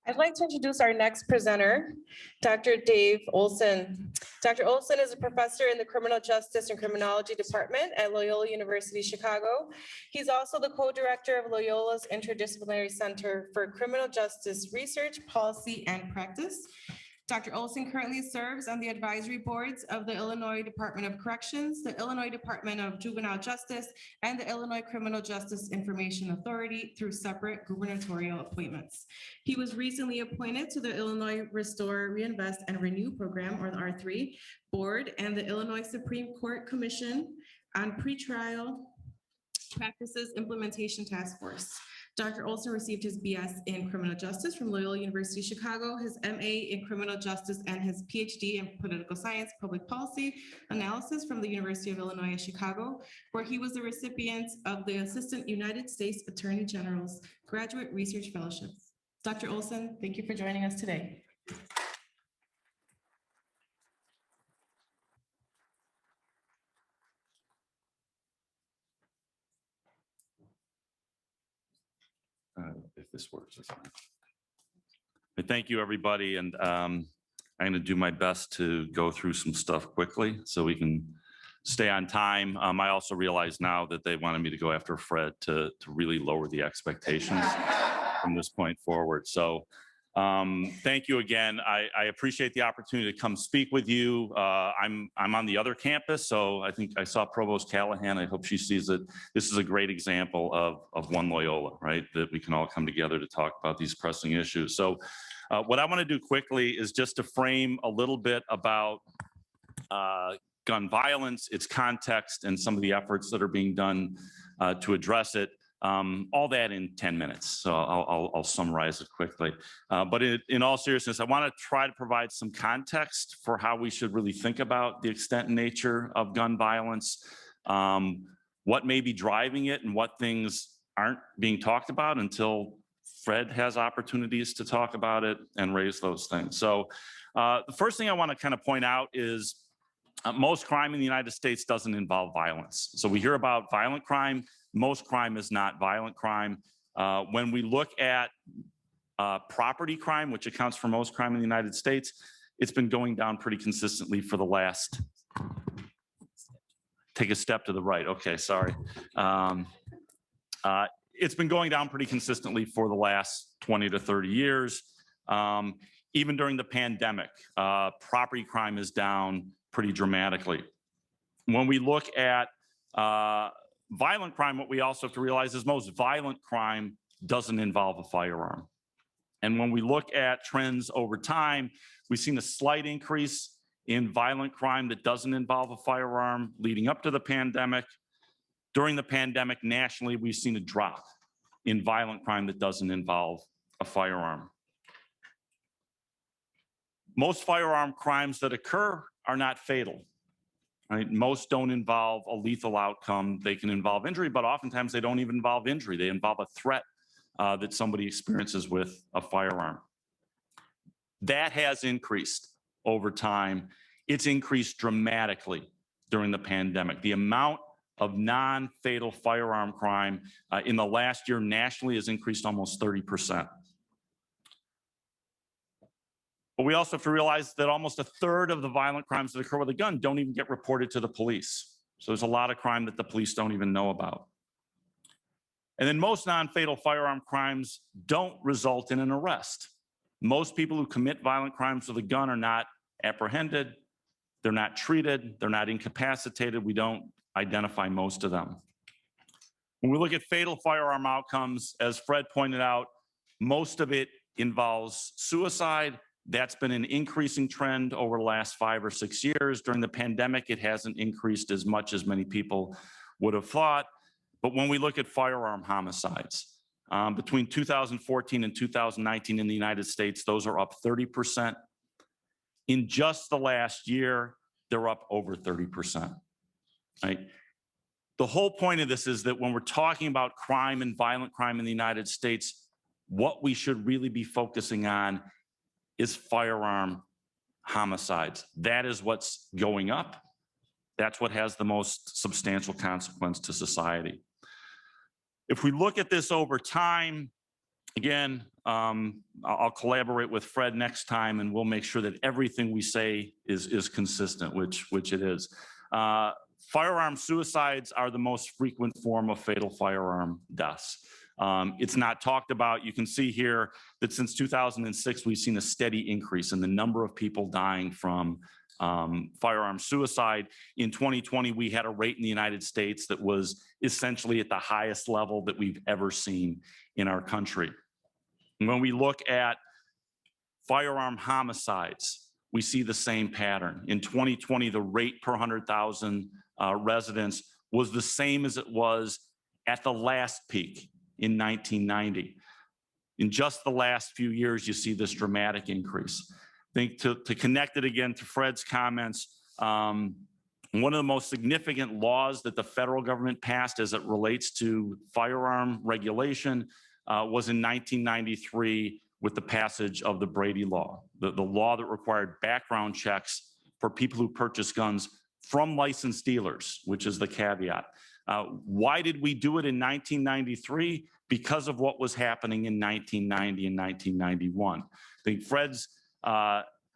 I'd like to introduce our next presenter, Dr. Dave Olson. Dr. Olson is a professor in the Criminal Justice and Criminology Department at Loyola University Chicago. He's also the co-director of Loyola's Interdisciplinary Center for Criminal Justice Research, Policy, and Practice. Dr. Olson currently serves on the advisory boards of the Illinois Department of Corrections, the Illinois Department of Juvenile Justice, and the Illinois Criminal Justice Information Authority through separate gubernatorial appointments. He was recently appointed to the Illinois Restore, Reinvest, and Renew Program, or the R3 board, and the Illinois Supreme Court Commission on Pretrial Practices Implementation Task Force. Dr. Olson received his BS in Criminal Justice from Loyola University Chicago, his MA in Criminal Justice, and his PhD in Political Science, Public Policy Analysis from the University of Illinois Chicago, where he was the recipient of the Assistant United States Attorney General's Graduate Research Fellowship. Dr. Olson, thank you for joining us today. If this works. Thank you, everybody. And I'm going to do my best to go through some stuff quickly so we can stay on time. I also realize now that they wanted me to go after Fred to really lower the expectations from this point forward. So thank you again. I appreciate the opportunity to come speak with you. I'm on the other campus, so I think I saw Provost Callahan. I hope she sees it. This is a great example of One Loyola, right? That we can all come together to talk about these pressing issues. So what I want to do quickly is just to frame a little bit about gun violence, its context, and some of the efforts that are being done to address it. All that in 10 minutes, so I'll summarize it quickly. But in all seriousness, I want to try to provide some context for how we should really think about the extent and nature of gun violence, what may be driving it, and what things aren't being talked about until Fred has opportunities to talk about it and raise those things. So the first thing I want to kind of point out is most crime in the United States doesn't involve violence. So we hear about violent crime. Most crime is not violent crime. When we look at property crime, which accounts for most crime in the United States, it's been going down pretty consistently for the last, take a step to the right, okay, sorry. It's been going down pretty consistently for the last 20 to 30 years. Even during the pandemic, property crime is down pretty dramatically. When we look at violent crime, what we also have to realize is most violent crime doesn't involve a firearm. And when we look at trends over time, we've seen a slight increase in violent crime that doesn't involve a firearm leading up to the pandemic. During the pandemic, nationally, we've seen a drop in violent crime that doesn't involve a firearm. Most firearm crimes that occur are not fatal. Right? Most don't involve a lethal outcome. They can involve injury, but oftentimes they don't even involve injury. They involve a threat that somebody experiences with a firearm. That has increased over time. It's increased dramatically during the pandemic. The amount of non-fatal firearm crime in the last year nationally has increased almost 30%. But we also have to realize that almost a third of the violent crimes that occur with a gun don't even get reported to the police. So there's a lot of crime that the police don't even know about. And then most non-fatal firearm crimes don't result in an arrest. Most people who commit violent crimes with a gun are not apprehended, they're not treated, they're not incapacitated. We don't identify most of them. When we look at fatal firearm outcomes, as Fred pointed out, most of it involves suicide. That's been an increasing trend over the last 5 or 6 years. During the pandemic, it hasn't increased as much as many people would have thought. But when we look at firearm homicides, between 2014 and 2019 in the United States, those are up 30%. In just the last year, they're up over 30%. Right? The whole point of this is that when we're talking about crime and violent crime in the United States, what we should really be focusing on is firearm homicides. That is what's going up. That's what has the most substantial consequence to society. If we look at this over time, Again, I'll collaborate with Fred next time, and we'll make sure that everything we say is consistent, which it is. Firearm suicides are the most frequent form of fatal firearm deaths. It's not talked about. You can see here that since 2006, we've seen a steady increase in the number of people dying from firearm suicide. In 2020, we had a rate in the United States that was essentially at the highest level that we've ever seen in our country. When we look at firearm homicides, we see the same pattern. In 2020, the rate per 100,000 residents was the same as it was at the last peak in 1990. In just the last few years, you see this dramatic increase. I think to connect it again to Fred's comments, one of the most significant laws that the federal government passed as it relates to firearm regulation was in 1993 with the passage of the Brady Law, the law that required background checks for people who purchase guns from licensed dealers, which is the caveat. Why did we do it in 1993? Because of what was happening in 1990 and 1991. I think Fred's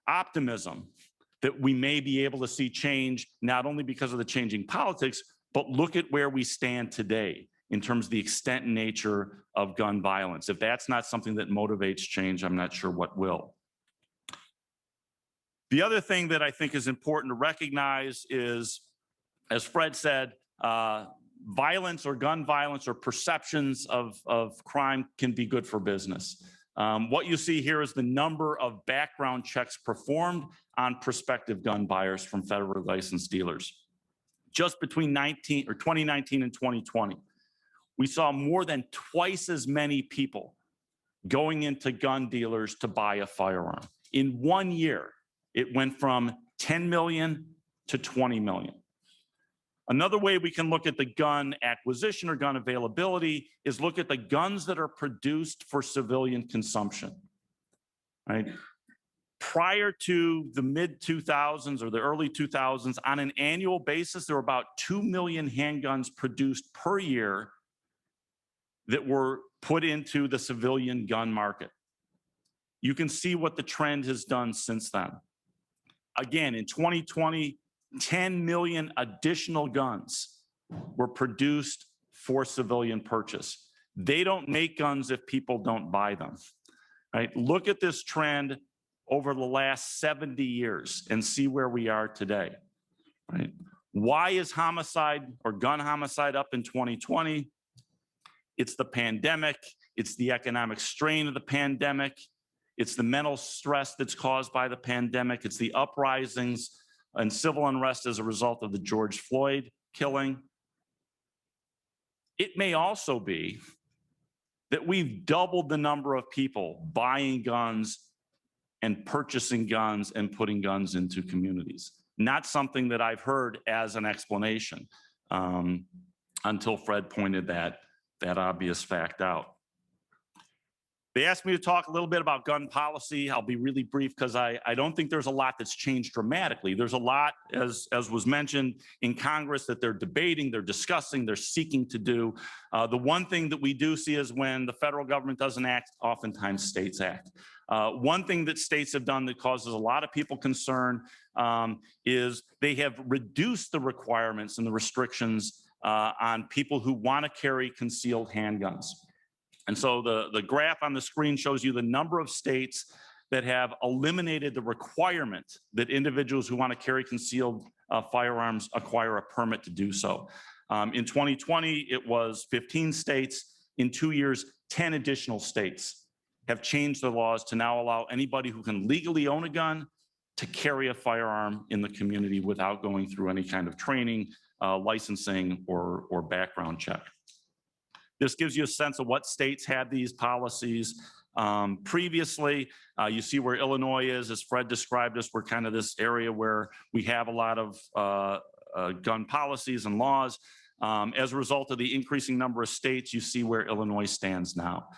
optimism that we may be able to see change, not only because of the changing politics, but look at where we stand today in terms of the extent and nature of gun violence. If that's not something that motivates change, I'm not sure what will. The other thing that I think is important to recognize is, as Fred said, violence or gun violence or perceptions of crime can be good for business. What you see here is the number of background checks performed on prospective gun buyers from federally licensed dealers. Just between 2019 and 2020, we saw more than twice as many people going into gun dealers to buy a firearm. In 1 year, it went from 10 million to 20 million. Another way we can look at the gun acquisition or gun availability is look at the guns that are produced for civilian consumption, right? Prior to the mid-2000s or the early 2000s, on an annual basis, there were about 2 million handguns produced per year that were put into the civilian gun market. You can see what the trend has done since then. Again, in 2020, 10 million additional guns were produced for civilian purchase. They don't make guns if people don't buy them, right? Look at this trend over the last 70 years and see where we are today, right? Why is homicide or gun homicide up in 2020? It's the pandemic. It's the economic strain of the pandemic. It's the mental stress that's caused by the pandemic. It's the uprisings and civil unrest as a result of the George Floyd killing. It may also be that we've doubled the number of people buying guns and purchasing guns and putting guns into communities. Not something that I've heard as an explanation until Fred pointed that obvious fact out. They asked me to talk a little bit about gun policy. I'll be really brief because I don't think there's a lot that's changed dramatically. There's a lot, as was mentioned, in Congress that they're debating, they're discussing, they're seeking to do. The one thing that we do see is when the federal government doesn't act, oftentimes states act. One thing that states have done that causes a lot of people concern is they have reduced the requirements and the restrictions on people who want to carry concealed handguns. And so the graph on the screen shows you the number of states that have eliminated the requirement that individuals who want to carry concealed firearms acquire a permit to do so. In 2020, it was 15 states. In 2 years, 10 additional states have changed their laws to now allow anybody who can legally own a gun to carry a firearm in the community without going through any kind of training, licensing, or background check. This gives you a sense of what states had these policies previously. You see where Illinois is, as Fred described us. We're kind of this area where we have a lot of gun policies and laws. As a result of the increasing number of states, you see where Illinois stands now.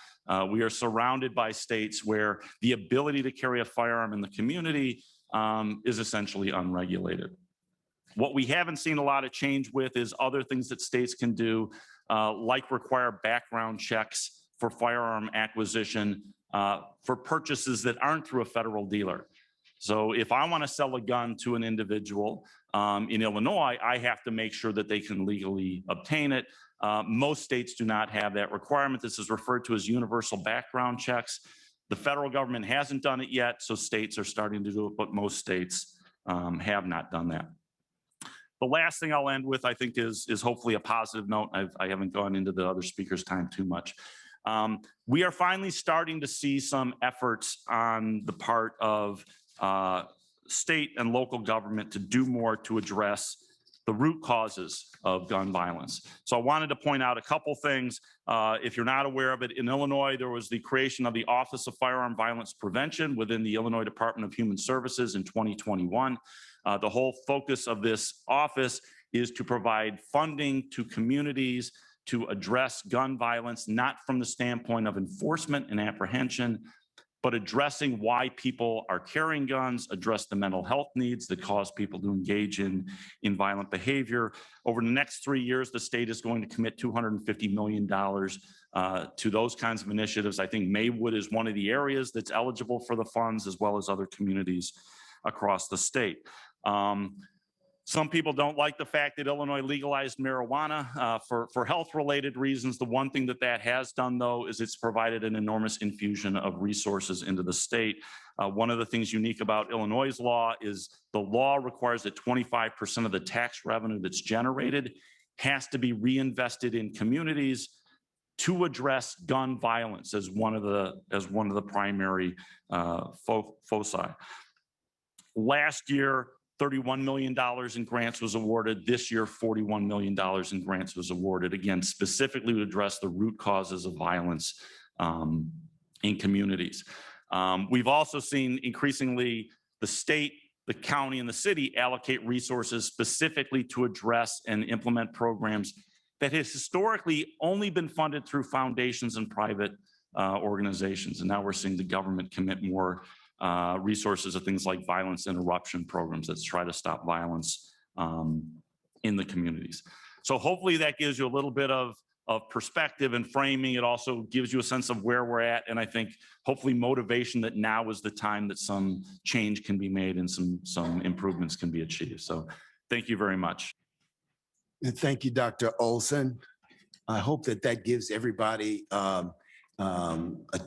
We are surrounded by states where the ability to carry a firearm in the community is essentially unregulated. What we haven't seen a lot of change with is other things that states can do, like require background checks for firearm acquisition for purchases that aren't through a federal dealer. So if I want to sell a gun to an individual in Illinois, I have to make sure that they can legally obtain it. Most states do not have that requirement. This is referred to as universal background checks. The federal government hasn't done it yet, so states are starting to do it, but most states have not done that. The last thing I'll end with, I think, is hopefully a positive note. I haven't gone into the other speakers' time too much. We are finally starting to see some efforts on the part of state and local government to do more to address the root causes of gun violence. So I wanted to point out a couple things. If you're not aware of it, in Illinois, there was the creation of the Office of Firearm Violence Prevention within the Illinois Department of Human Services in 2021. The whole focus of this office is to provide funding to communities to address gun violence, not from the standpoint of enforcement and apprehension, but addressing why people are carrying guns, address the mental health needs that cause people to engage in violent behavior. Over the next 3 years, the state is going to commit $250 million to those kinds of initiatives. I think Maywood is one of the areas that's eligible for the funds, as well as other communities across the state. Some people don't like the fact that Illinois legalized marijuana for health-related reasons. The one thing that has done, though, is it's provided an enormous infusion of resources into the state. One of the things unique about Illinois' law is the law requires that 25% of the tax revenue that's generated has to be reinvested in communities to address gun violence as one of the primary foci. Last year, $31 million in grants was awarded. This year, $41 million in grants was awarded, again, specifically to address the root causes of violence in communities. We've also seen increasingly the state, the county, and the city allocate resources specifically to address and implement programs that has historically only been funded through foundations and private organizations. And now we're seeing the government commit more resources of things like violence interruption programs that try to stop violence in the communities. So hopefully that gives you a little bit of perspective and framing. It also gives you a sense of where we're at, and I think hopefully motivation that now is the time that some change can be made and some improvements can be achieved. So thank you very much. And thank you, Dr. Olson. I hope that gives everybody a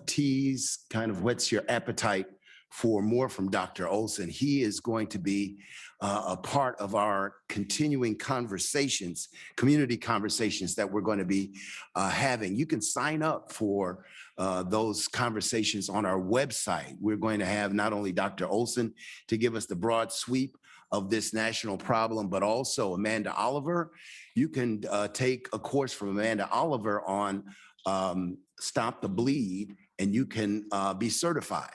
tease, kind of whets your appetite for more from Dr. Olson. He is going to be a part of our continuing conversations, community conversations that we're going to be having. You can sign up for those conversations on our website. We're going to have not only Dr. Olson to give us the broad sweep of this national problem, but also Amanda Oliver. You can take a course from Amanda Oliver on Stop the Bleed, and you can be certified.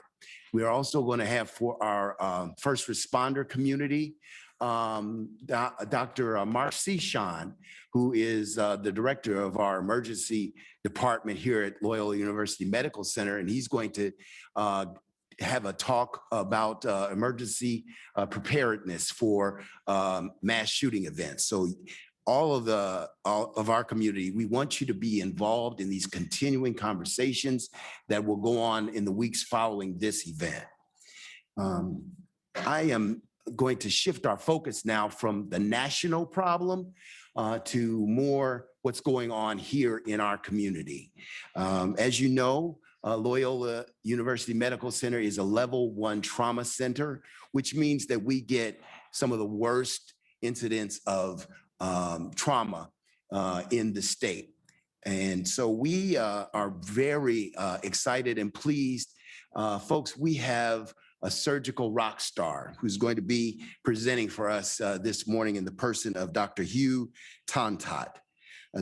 We are also going to have for our first responder community, Dr. Mark Seshan, who is the director of our emergency department here at Loyola University Medical Center, and he's going to have a talk about emergency preparedness for mass shooting events. So all of our community, we want you to be involved in these continuing conversations that will go on in the weeks following this event. I am going to shift our focus now from the national problem to more what's going on here in our community. As you know, Loyola University Medical Center is a level 1 trauma center, which means that we get some of the worst incidents of trauma in the state. And so we are very excited and pleased. Folks, we have a surgical rock star who's going to be presenting for us this morning in the person of Dr. Hugh Tontott.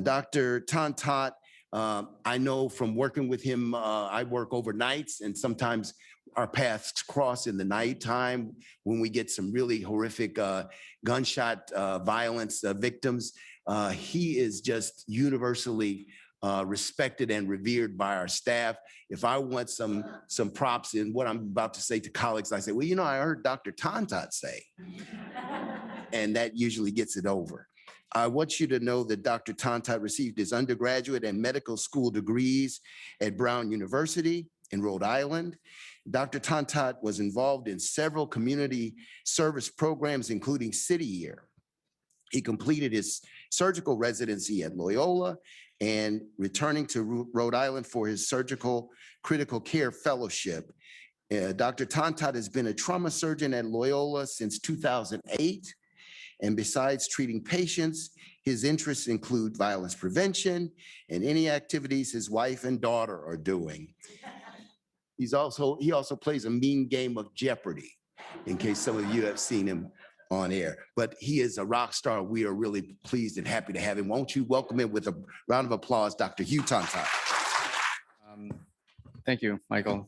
Dr. Tontott, I know from working with him, I work overnights, and sometimes our paths cross in the nighttime when we get some really horrific gunshot violence victims. He is just universally respected and revered by our staff. If I want some props in what I'm about to say to colleagues, I say, well, you know, I heard Dr. Tontott say, and that usually gets it over. I want you to know that Dr. Tontat received his undergraduate and medical school degrees at Brown University in Rhode Island. Dr. Tontat was involved in several community service programs, including City Year. He completed his surgical residency at Loyola and returning to Rhode Island for his surgical critical care fellowship. Dr. Tontat has been a trauma surgeon at Loyola since 2008. And besides treating patients, his interests include violence prevention and any activities his wife and daughter are doing. He also plays a mean game of Jeopardy, in case some of you have seen him on air. But he is a rock star. We are really pleased and happy to have him. Won't you welcome him with a round of applause, Dr. Hugh Tontat. Thank you, Michael.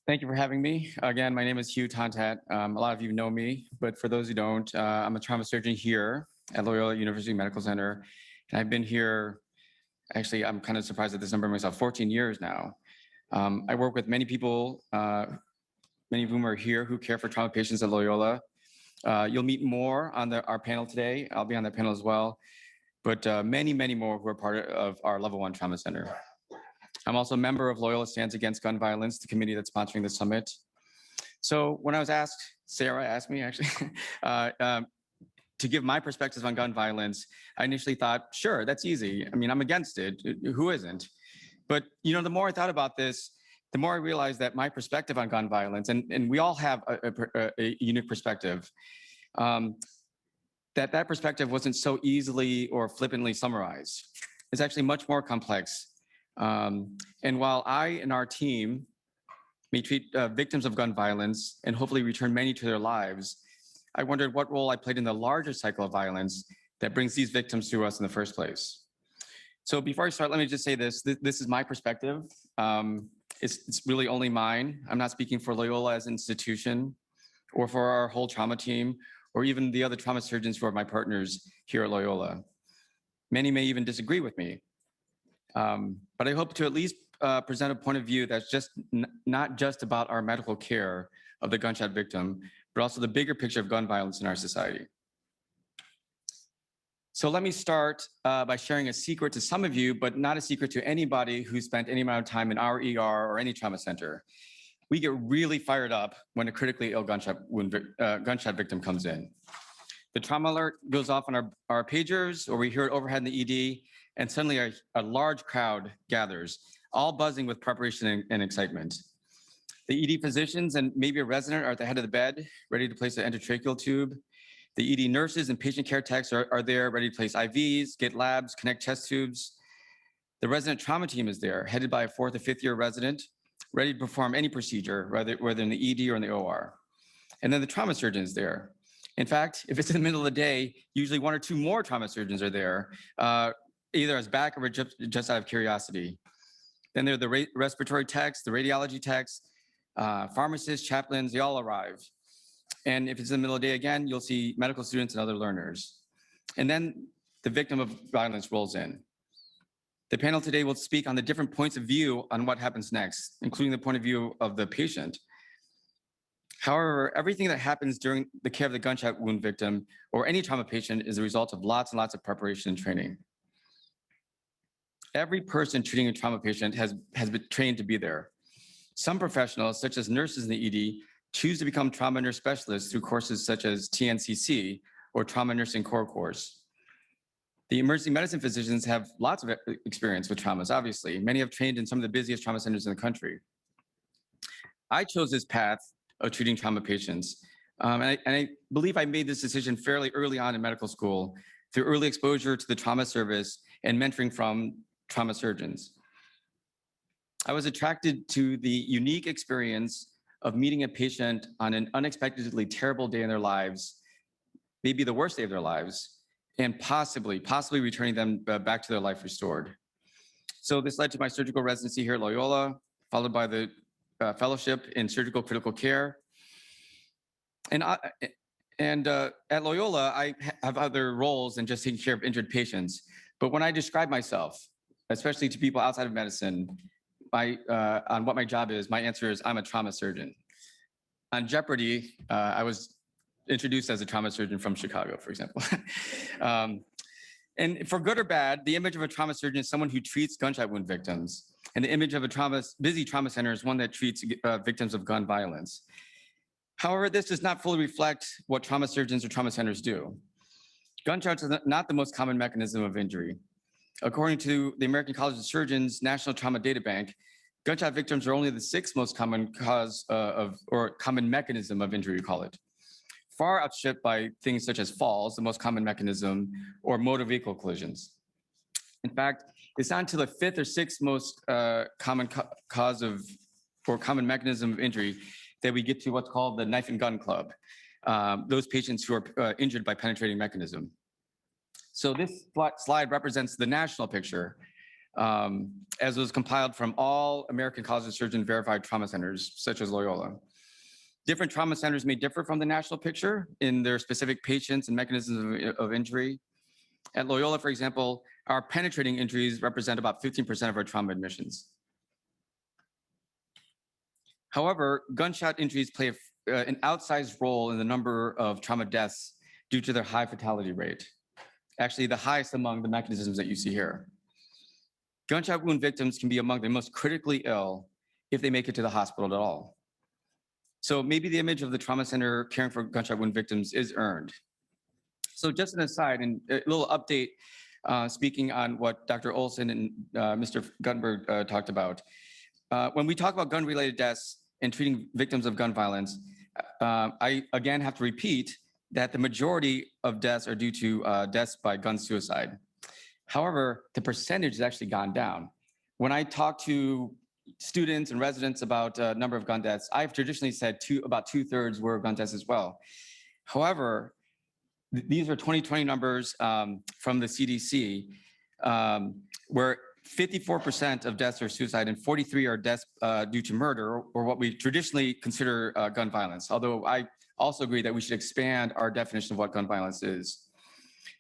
Thank you for having me. Again, my name is Hugh Tontat. A lot of you know me, but for those who don't, I'm a trauma surgeon here at Loyola University Medical Center. And I've been here, actually, I'm kind of surprised at this number myself, 14 years now. I work with many people, many of whom are here who care for trauma patients at Loyola. You'll meet more on our panel today. I'll be on that panel as well, but many, many more who are part of our Level 1 Trauma Center. I'm also a member of Loyola Stands Against Gun Violence, the committee that's sponsoring the summit. So when I was asked, Sarah asked me actually, to give my perspectives on gun violence, I initially thought, sure, that's easy. I mean, I'm against it. Who isn't? But the more I thought about this, the more I realized that my perspective on gun violence, and we all have a unique perspective, that perspective wasn't so easily or flippantly summarized. It's actually much more complex. And while I and our team may treat victims of gun violence and hopefully return many to their lives, I wondered what role I played in the larger cycle of violence that brings these victims to us in the first place. So before I start, let me just say this is my perspective. It's really only mine. I'm not speaking for Loyola as an institution or for our whole trauma team or even the other trauma surgeons who are my partners here at Loyola. Many may even disagree with me. But I hope to at least present a point of view that's just not just about our medical care of the gunshot victim, but also the bigger picture of gun violence in our society. So let me start by sharing a secret to some of you, but not a secret to anybody who spent any amount of time in our ER or any trauma center. We get really fired up when a critically ill gunshot victim comes in. The trauma alert goes off on our pagers, or we hear it overhead in the ED, and suddenly a large crowd gathers, all buzzing with preparation and excitement. The ED physicians and maybe a resident are at the head of the bed, ready to place an endotracheal tube. The ED nurses and patient care techs are there, ready to place IVs, get labs, connect chest tubes. The resident trauma team is there, headed by a 4th or 5th year resident, ready to perform any procedure, whether in the ED or in the OR. And then the trauma surgeon is there. In fact, if it's in the middle of the day, usually 1 or 2 more trauma surgeons are there, either as backup or just out of curiosity. Then there are the respiratory techs, the radiology techs, pharmacists, chaplains, they all arrive. And if it's in the middle of the day again, you'll see medical students and other learners. And then the victim of violence rolls in. The panel today will speak on the different points of view on what happens next, including the point of view of the patient. However, everything that happens during the care of the gunshot wound victim or any trauma patient is a result of lots and lots of preparation and training. Every person treating a trauma patient has been trained to be there. Some professionals, such as nurses in the ED, choose to become trauma nurse specialists through courses such as TNCC or Trauma Nursing Core course. The emergency medicine physicians have lots of experience with traumas, obviously. Many have trained in some of the busiest trauma centers in the country. I chose this path of treating trauma patients. And I believe I made this decision fairly early on in medical school through early exposure to the trauma service and mentoring from trauma surgeons. I was attracted to the unique experience of meeting a patient on an unexpectedly terrible day in their lives, maybe the worst day of their lives, and possibly returning them back to their life restored. So this led to my surgical residency here at Loyola, followed by the fellowship in surgical critical care. And at Loyola, I have other roles than just taking care of injured patients. But when I describe myself, especially to people outside of medicine, on what my job is, my answer is I'm a trauma surgeon. On Jeopardy, I was introduced as a trauma surgeon from Chicago, for example. And for good or bad, the image of a trauma surgeon is someone who treats gunshot wound victims. And the image of a busy trauma center is one that treats victims of gun violence. However, this does not fully reflect what trauma surgeons or trauma centers do. Gunshots are not the most common mechanism of injury. According to the American College of Surgeons National Trauma Data Bank, gunshot victims are only the 6th most common cause or common mechanism of injury, we call it, far outstripped by things such as falls, the most common mechanism, or motor vehicle collisions. In fact, it's not until the 5th or 6th most common cause of or common mechanism of injury that we get to what's called the knife and gun club, those patients who are injured by penetrating mechanism. So this slide represents the national picture as was compiled from all American College of Surgeons verified trauma centers, such as Loyola. Different trauma centers may differ from the national picture in their specific patients and mechanisms of injury. At Loyola, for example, our penetrating injuries represent about 15% of our trauma admissions. However, gunshot injuries play an outsized role in the number of trauma deaths due to their high fatality rate. Actually, the highest among the mechanisms that you see here. Gunshot wound victims can be among the most critically ill if they make it to the hospital at all. So maybe the image of the trauma center caring for gunshot wound victims is earned. So just an aside and a little update speaking on what Dr. Olson and Mr. Guttenberg talked about. When we talk about gun-related deaths and treating victims of gun violence, I again have to repeat that the majority of deaths are due to deaths by gun suicide. However, the percentage has actually gone down. When I talk to students and residents about number of gun deaths, I've traditionally said about 2/3 were gun deaths as well. However, these are 2020 numbers from the CDC, where 54% of deaths are suicide and 43 are deaths due to murder, or what we traditionally consider gun violence. Although I also agree that we should expand our definition of what gun violence is.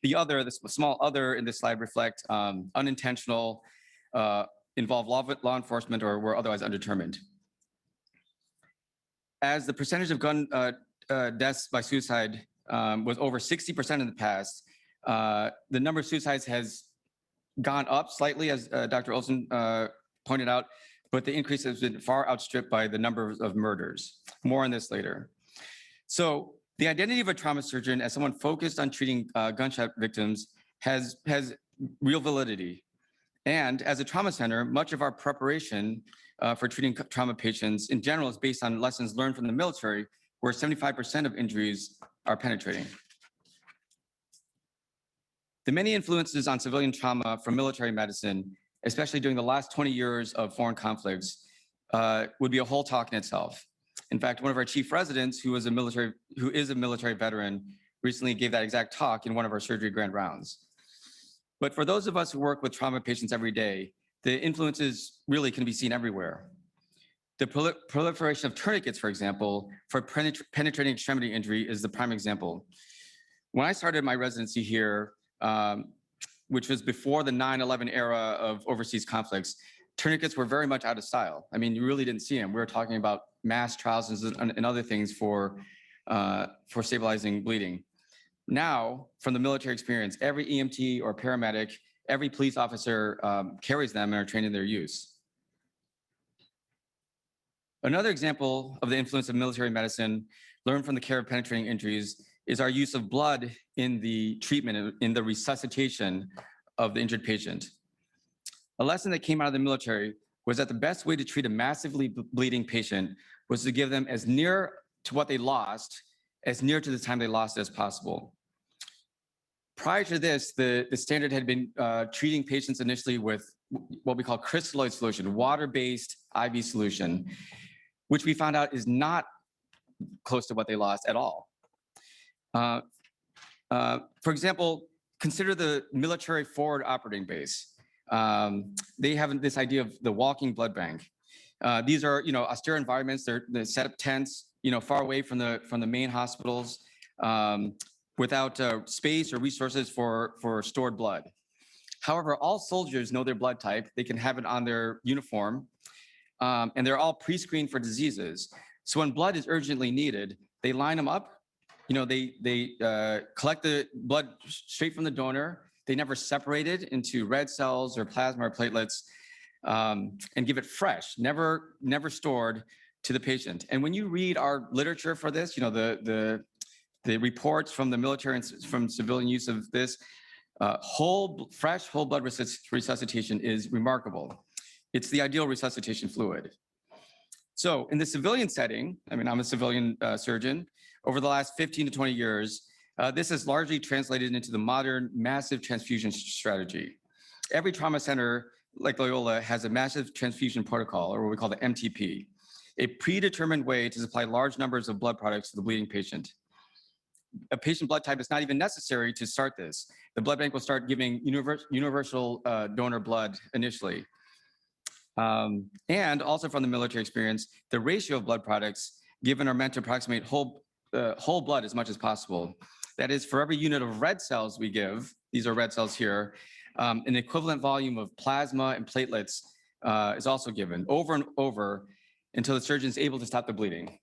The small other in this slide reflect unintentional, involve law enforcement, or were otherwise undetermined. As the percentage of gun deaths by suicide was over 60% in the past, the number of suicides has gone up slightly, as Dr. Olson pointed out, but the increase has been far outstripped by the number of murders. More on this later. So the identity of a trauma surgeon as someone focused on treating gunshot victims has real validity. And as a trauma center, much of our preparation for treating trauma patients in general is based on lessons learned from the military, where 75% of injuries are penetrating. The many influences on civilian trauma from military medicine, especially during the last 20 years of foreign conflicts, would be a whole talk in itself. In fact, one of our chief residents, who is a military veteran, recently gave that exact talk in one of our surgery grand rounds. But for those of us who work with trauma patients every day, the influences really can be seen everywhere. The proliferation of tourniquets, for example, for penetrating extremity injury is the prime example. When I started my residency here, which was before the 9/11 era of overseas conflicts, tourniquets were very much out of style. I mean, you really didn't see them. We were talking about mass trousers and other things for stabilizing bleeding. Now, from the military experience, every EMT or paramedic, every police officer carries them and are trained in their use. Another example of the influence of military medicine learned from the care of penetrating injuries is our use of blood in the treatment, in the resuscitation of the injured patient. A lesson that came out of the military was that the best way to treat a massively bleeding patient was to give them as near to what they lost, as near to the time they lost as possible. Prior to this, the standard had been treating patients initially with what we call crystalloid solution, water-based IV solution, which we found out is not close to what they lost at all. For example, consider the military forward operating base. They have this idea of the walking blood bank. These are, austere environments. They set up tents, far away from the main hospitals, without space or resources for stored blood. However, all soldiers know their blood type. They can have it on their uniform, and they're all pre-screened for diseases. So when blood is urgently needed, they line them up, They collect the blood straight from the donor. They never separate it into red cells or plasma or platelets, and give it fresh, never stored to the patient. And when you read our literature for this, the reports from the military and from civilian use of this, fresh whole blood resuscitation is remarkable. It's the ideal resuscitation fluid. So in the civilian setting, I mean, I'm a civilian surgeon. Over the last 15 to 20 years, this has largely translated into the modern massive transfusion strategy. Every trauma center, like Loyola, has a massive transfusion protocol, or what we call the MTP, a predetermined way to supply large numbers of blood products to the bleeding patient. A patient blood type is not even necessary to start this. The blood bank will start giving universal donor blood initially. And also from the military experience, the ratio of blood products given are meant to approximate whole blood as much as possible. That is, for every unit of red cells we give, these are red cells here, an equivalent volume of plasma and platelets is also given over and over until the surgeon is able to stop the bleeding,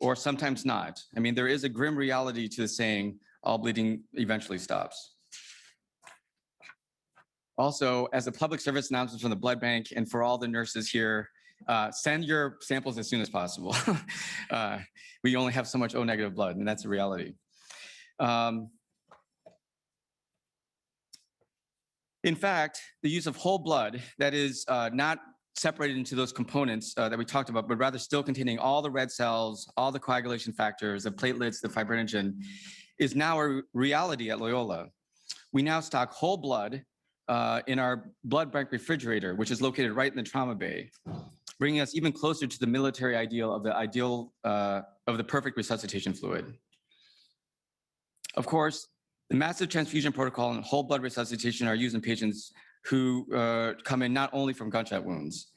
or sometimes not. I mean, there is a grim reality to the saying, all bleeding eventually stops. Also, as a public service announcement from the blood bank and for all the nurses here, send your samples as soon as possible. We only have so much O negative blood, and that's a reality. In fact, the use of whole blood that is not separated into those components that we talked about, but rather still containing all the red cells, all the coagulation factors, the platelets, the fibrinogen, is now a reality at Loyola. We now stock whole blood in our blood bank refrigerator, which is located right in the trauma bay, bringing us even closer to the military ideal of the perfect resuscitation fluid. Of course, the massive transfusion protocol and whole blood resuscitation are used in patients who come in not only from gunshot wounds.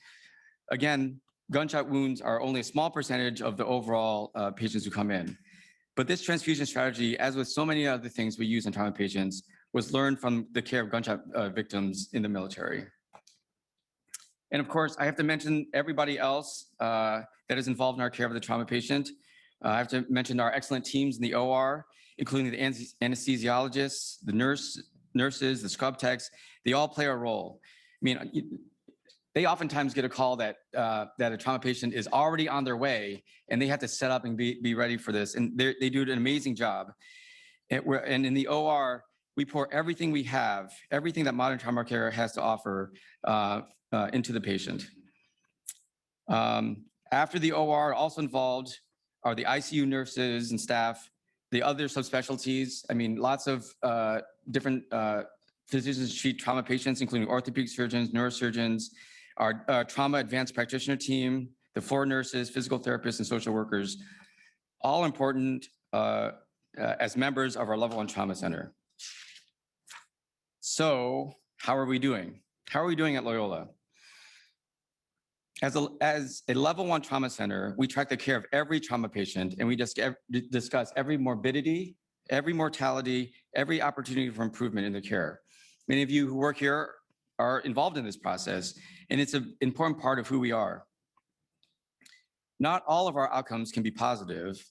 Again, gunshot wounds are only a small percentage of the overall patients who come in. But this transfusion strategy, as with so many other things we use in trauma patients, was learned from the care of gunshot victims in the military. And of course, I have to mention everybody else that is involved in our care of the trauma patient. I have to mention our excellent teams in the OR, including the anesthesiologists, the nurses, the scrub techs. They all play a role. I mean, they oftentimes get a call that a trauma patient is already on their way, and they have to set up and be ready for this. And they do an amazing job. And in the OR, we pour everything we have, everything that modern trauma care has to offer into the patient. After the OR, also involved are the ICU nurses and staff, the other subspecialties. I mean, lots of different physicians treat trauma patients, including orthopedic surgeons, neurosurgeons, our trauma advanced practitioner team, the floor nurses, physical therapists, and social workers, all important as members of our level 1 trauma center. So how are we doing? How are we doing at Loyola? As a level 1 trauma center, we track the care of every trauma patient, and we just discuss every morbidity, every mortality, every opportunity for improvement in the care. Many of you who work here are involved in this process, and it's an important part of who we are. Not all of our outcomes can be positive,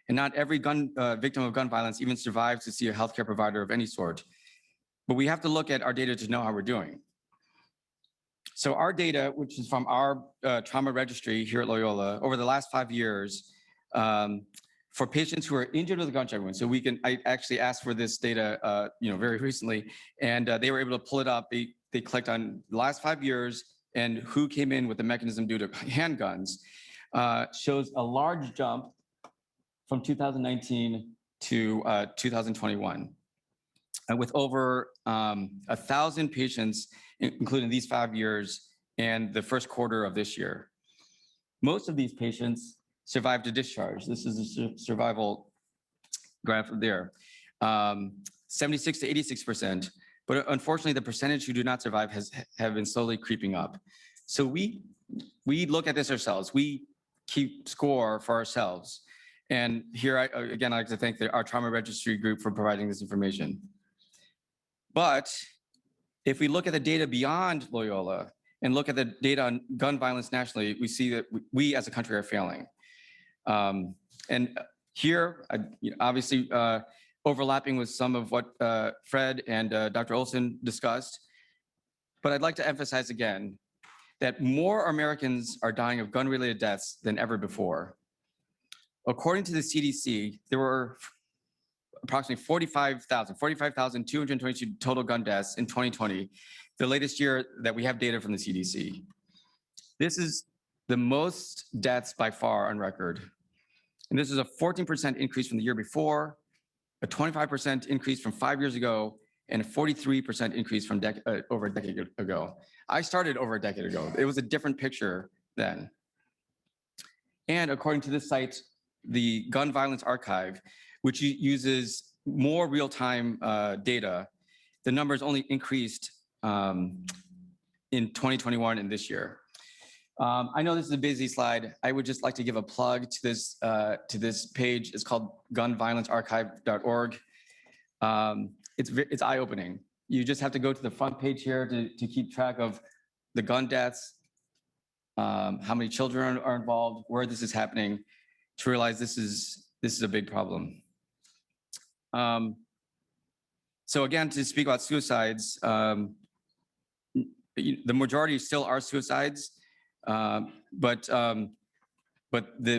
and not every victim of gun violence even survives to see a healthcare provider of any sort. But we have to look at our data to know how we're doing. So our data, which is from our trauma registry here at Loyola, over the last 5 years, for patients who are injured with a gunshot wound. So I actually asked for this data, very recently, and they were able to pull it up. They clicked on the last 5 years and who came in with the mechanism due to handguns, shows a large jump from 2019 to 2021. And with over 1,000 patients, including these 5 years and the first quarter of this year. Most of these patients survived a discharge. This is a survival graph there. 76 to 86%. But unfortunately, the percentage who do not survive have been slowly creeping up. So we look at this ourselves. We keep score for ourselves. And here, again, I'd like to thank our trauma registry group for providing this information. But if we look at the data beyond Loyola and look at the data on gun violence nationally, we see that we as a country are failing. And here, obviously overlapping with some of what Fred and Dr. Olson discussed. But I'd like to emphasize again that more Americans are dying of gun-related deaths than ever before. According to the CDC, there were approximately 45,222 total gun deaths in 2020, the latest year that we have data from the CDC. This is the most deaths by far on record. And this is a 14% increase from the year before, a 25% increase from 5 years ago, and a 43% increase from over a decade ago. I started over a decade ago. It was a different picture then. And according to this site, the Gun Violence Archive, which uses more real-time data, the numbers only increased in 2021 and this year. I know this is a busy slide. I would just like to give a plug to this page. It's called gunviolencearchive.org. It's eye-opening. You just have to go to the front page here to keep track of the gun deaths, how many children are involved, where this is happening, to realize this is a big problem. So again, to speak about suicides, the majority still are suicides, but the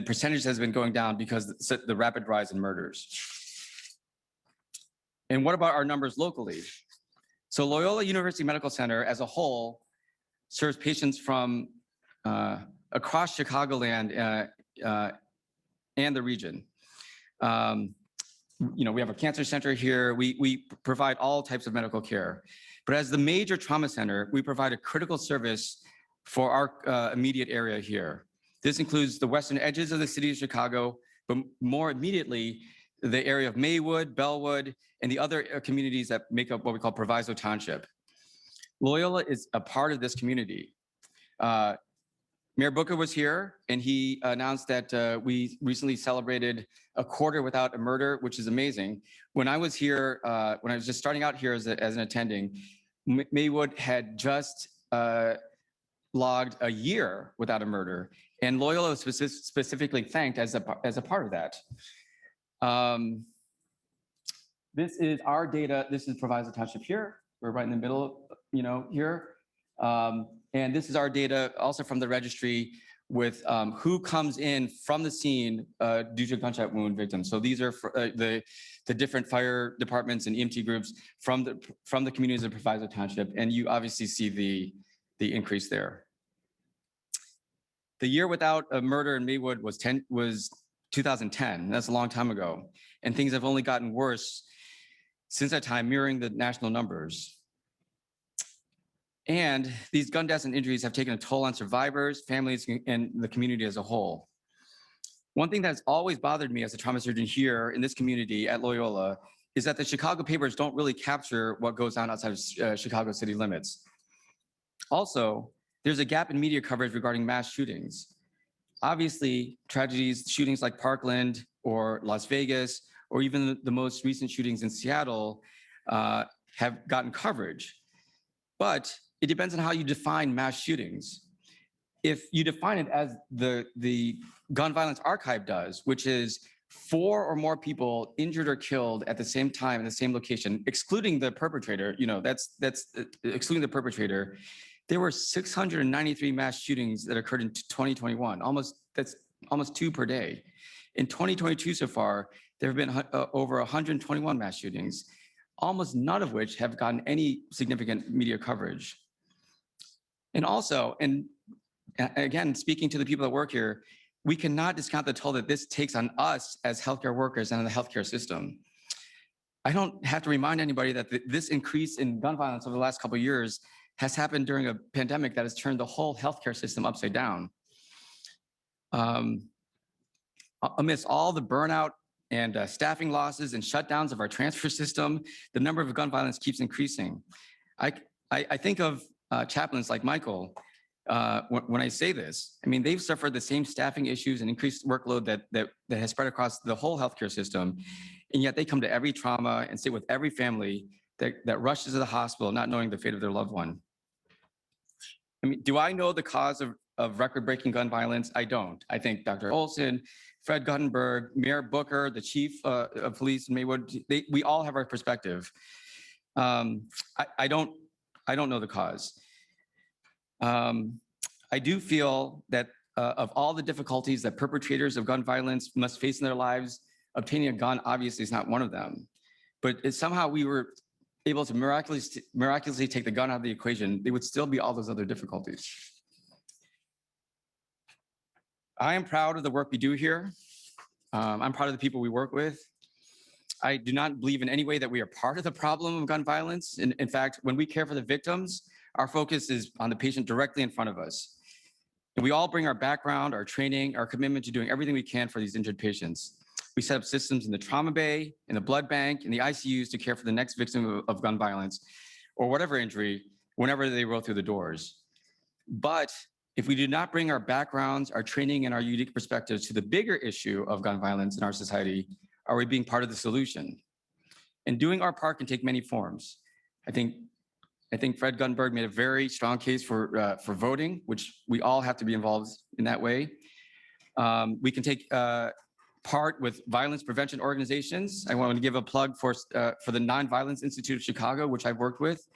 percentage has been going down because the rapid rise in murders. And what about our numbers locally? So Loyola University Medical Center as a whole serves patients from across Chicagoland and the region. We have a cancer center here. We provide all types of medical care. But as the major trauma center, we provide a critical service for our immediate area here. This includes the western edges of the city of Chicago, but more immediately, the area of Maywood, Bellwood, and the other communities that make up what we call Proviso Township. Loyola is a part of this community. Mayor Booker was here, and he announced that we recently celebrated a quarter without a murder, which is amazing. When I was here, when I was just starting out here as an attending, Maywood had just logged a year without a murder, and Loyola was specifically thanked as a part of that. This is our data. This is Proviso Township here. We're right in the middle, here. And this is our data also from the registry with who comes in from the scene due to gunshot wound victims. So these are the different fire departments and EMT groups from the communities of Proviso Township, and you obviously see the increase there. The year without a murder in Maywood was 2010. That's a long time ago, and things have only gotten worse since that time, mirroring the national numbers. And these gun deaths and injuries have taken a toll on survivors, families, and the community as a whole. One thing that's always bothered me as a trauma surgeon here in this community at Loyola is that the Chicago papers don't really capture what goes on outside of Chicago city limits. Also, there's a gap in media coverage regarding mass shootings. Obviously, tragedies, shootings like Parkland or Las Vegas, or even the most recent shootings in Seattle have gotten coverage. But it depends on how you define mass shootings. If you define it as the Gun Violence Archive does, which is 4 or more people injured or killed at the same time in the same location, excluding the perpetrator, that's excluding the perpetrator, there were 693 mass shootings that occurred in 2021. That's almost 2 per day. In 2022 so far, there have been over 121 mass shootings, almost none of which have gotten any significant media coverage. And also, and again, speaking to the people that work here, we cannot discount the toll that this takes on us as healthcare workers and on the healthcare system. I don't have to remind anybody that this increase in gun violence over the last couple of years has happened during a pandemic that has turned the whole healthcare system upside down. Amidst all the burnout and staffing losses and shutdowns of our transfer system, the number of gun violence keeps increasing. I think of chaplains like Michael when I say this. I mean, they've suffered the same staffing issues and increased workload that has spread across the whole healthcare system, and yet they come to every trauma and sit with every family that rushes to the hospital not knowing the fate of their loved one. I mean, do I know the cause of record-breaking gun violence? I don't. I think Dr. Olson, Fred Guttenberg, Mayor Booker, the chief of police in Maywood, we all have our perspective. I don't know the cause. I do feel that of all the difficulties that perpetrators of gun violence must face in their lives, obtaining a gun obviously is not one of them. But somehow we were able to miraculously take the gun out of the equation, there would still be all those other difficulties. I am proud of the work we do here. I'm proud of the people we work with. I do not believe in any way that we are part of the problem of gun violence. In fact, when we care for the victims, our focus is on the patient directly in front of us. And we all bring our background, our training, our commitment to doing everything we can for these injured patients. We set up systems in the trauma bay, in the blood bank, in the ICUs to care for the next victim of gun violence or whatever injury whenever they roll through the doors. But if we do not bring our backgrounds, our training, and our unique perspectives to the bigger issue of gun violence in our society, are we being part of the solution? And doing our part can take many forms. I think Fred Guttenberg made a very strong case for voting, which we all have to be involved in that way. We can take part with violence prevention organizations. I want to give a plug for the Nonviolence Institute of Chicago, which I've worked with,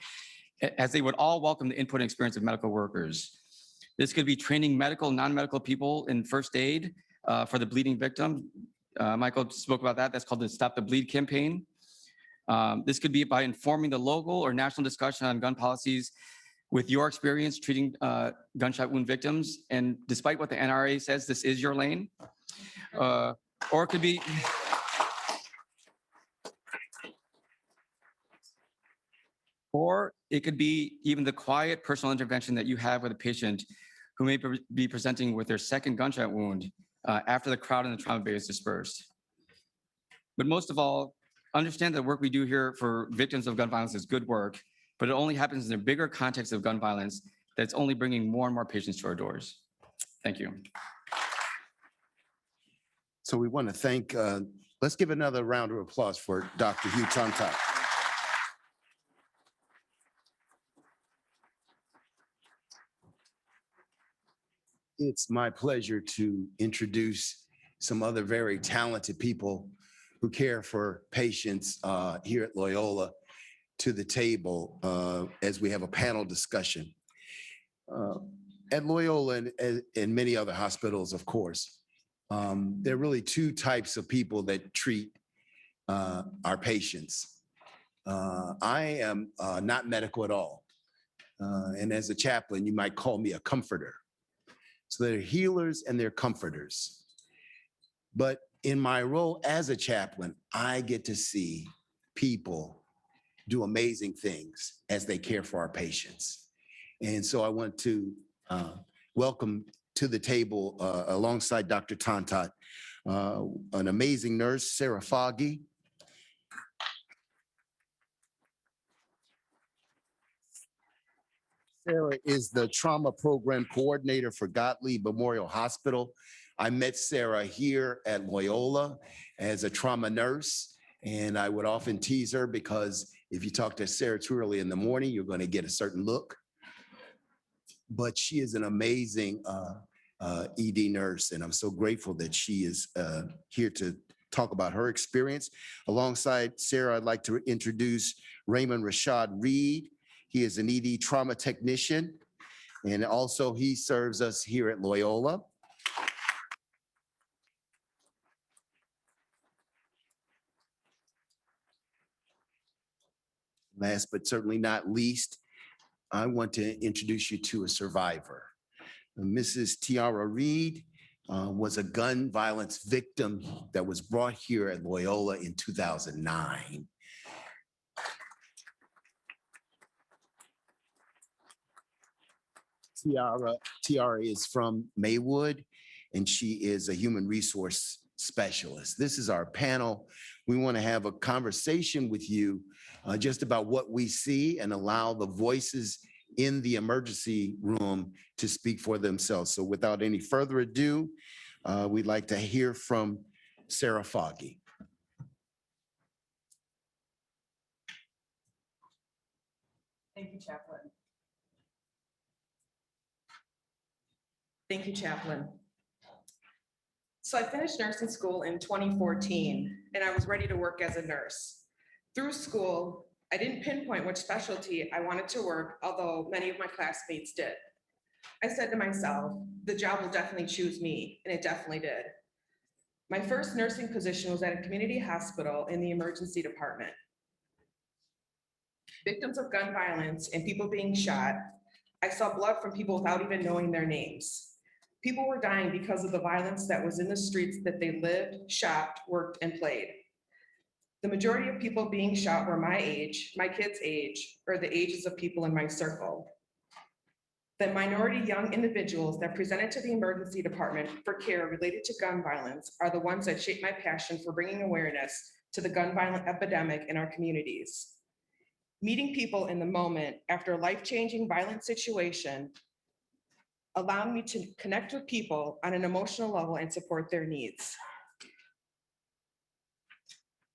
as they would all welcome the input and experience of medical workers. This could be training medical, non-medical people in first aid for the bleeding victim. Michael spoke about that. That's called the Stop the Bleed campaign. This could be by informing the local or national discussion on gun policies with your experience treating gunshot wound victims. And despite what the NRA says, this is your lane. Or it could be, even the quiet personal intervention that you have with a patient who may be presenting with their second gunshot wound after the crowd in the trauma bay is dispersed. But most of all, understand that the work we do here for victims of gun violence is good work, but it only happens in the bigger context of gun violence that's only bringing more and more patients to our doors. Thank you. So we want to thank, let's give another round of applause for Dr. Hugh Tontat. It's my pleasure to introduce some other very talented people who care for patients here at Loyola to the table as we have a panel discussion. At Loyola and many other hospitals, of course, there are really two types of people that treat our patients. I am not medical at all. And as a chaplain, you might call me a comforter. So they're healers and they're comforters. But in my role as a chaplain, I get to see people do amazing things as they care for our patients. And so I want to welcome to the table alongside Dr. Tontat, an amazing nurse, Sarah Foggy. Sarah is the trauma program coordinator for Gottlieb Memorial Hospital. I met Sarah here at Loyola as a trauma nurse, and I would often tease her because if you talk to Sarah too early in the morning, you're going to get a certain look. But she is an amazing ED nurse, and I'm so grateful that she is here to talk about her experience. Alongside Sarah, I'd like to introduce Raymond Rashad Reed. He is an ED trauma technician, and also he serves us here at Loyola. Last but certainly not least, I want to introduce you to a survivor. Mrs. Tiara Reed was a gun violence victim that was brought here at Loyola in 2009. Tiara is from Maywood, and she is a human resource specialist. This is our panel. We want to have a conversation with you just about what we see and allow the voices in the emergency room to speak for themselves. So without any further ado, we'd like to hear from Sarah Foggy. Thank you, Chaplain. Thank you, Chaplain. So I finished nursing school in 2014, and I was ready to work as a nurse. Through school, I didn't pinpoint which specialty I wanted to work, although many of my classmates did. I said to myself, the job will definitely choose me, and it definitely did. My first nursing position was at a community hospital in the emergency department. Victims of gun violence and people being shot, I saw blood from people without even knowing their names. People were dying because of the violence that was in the streets that they lived, shopped, worked, and played. The majority of people being shot were my age, my kids' age, or the ages of people in my circle. The minority young individuals that presented to the emergency department for care related to gun violence are the ones that shaped my passion for bringing awareness to the gun violent epidemic in our communities. Meeting people in the moment after a life-changing violent situation allowed me to connect with people on an emotional level and support their needs.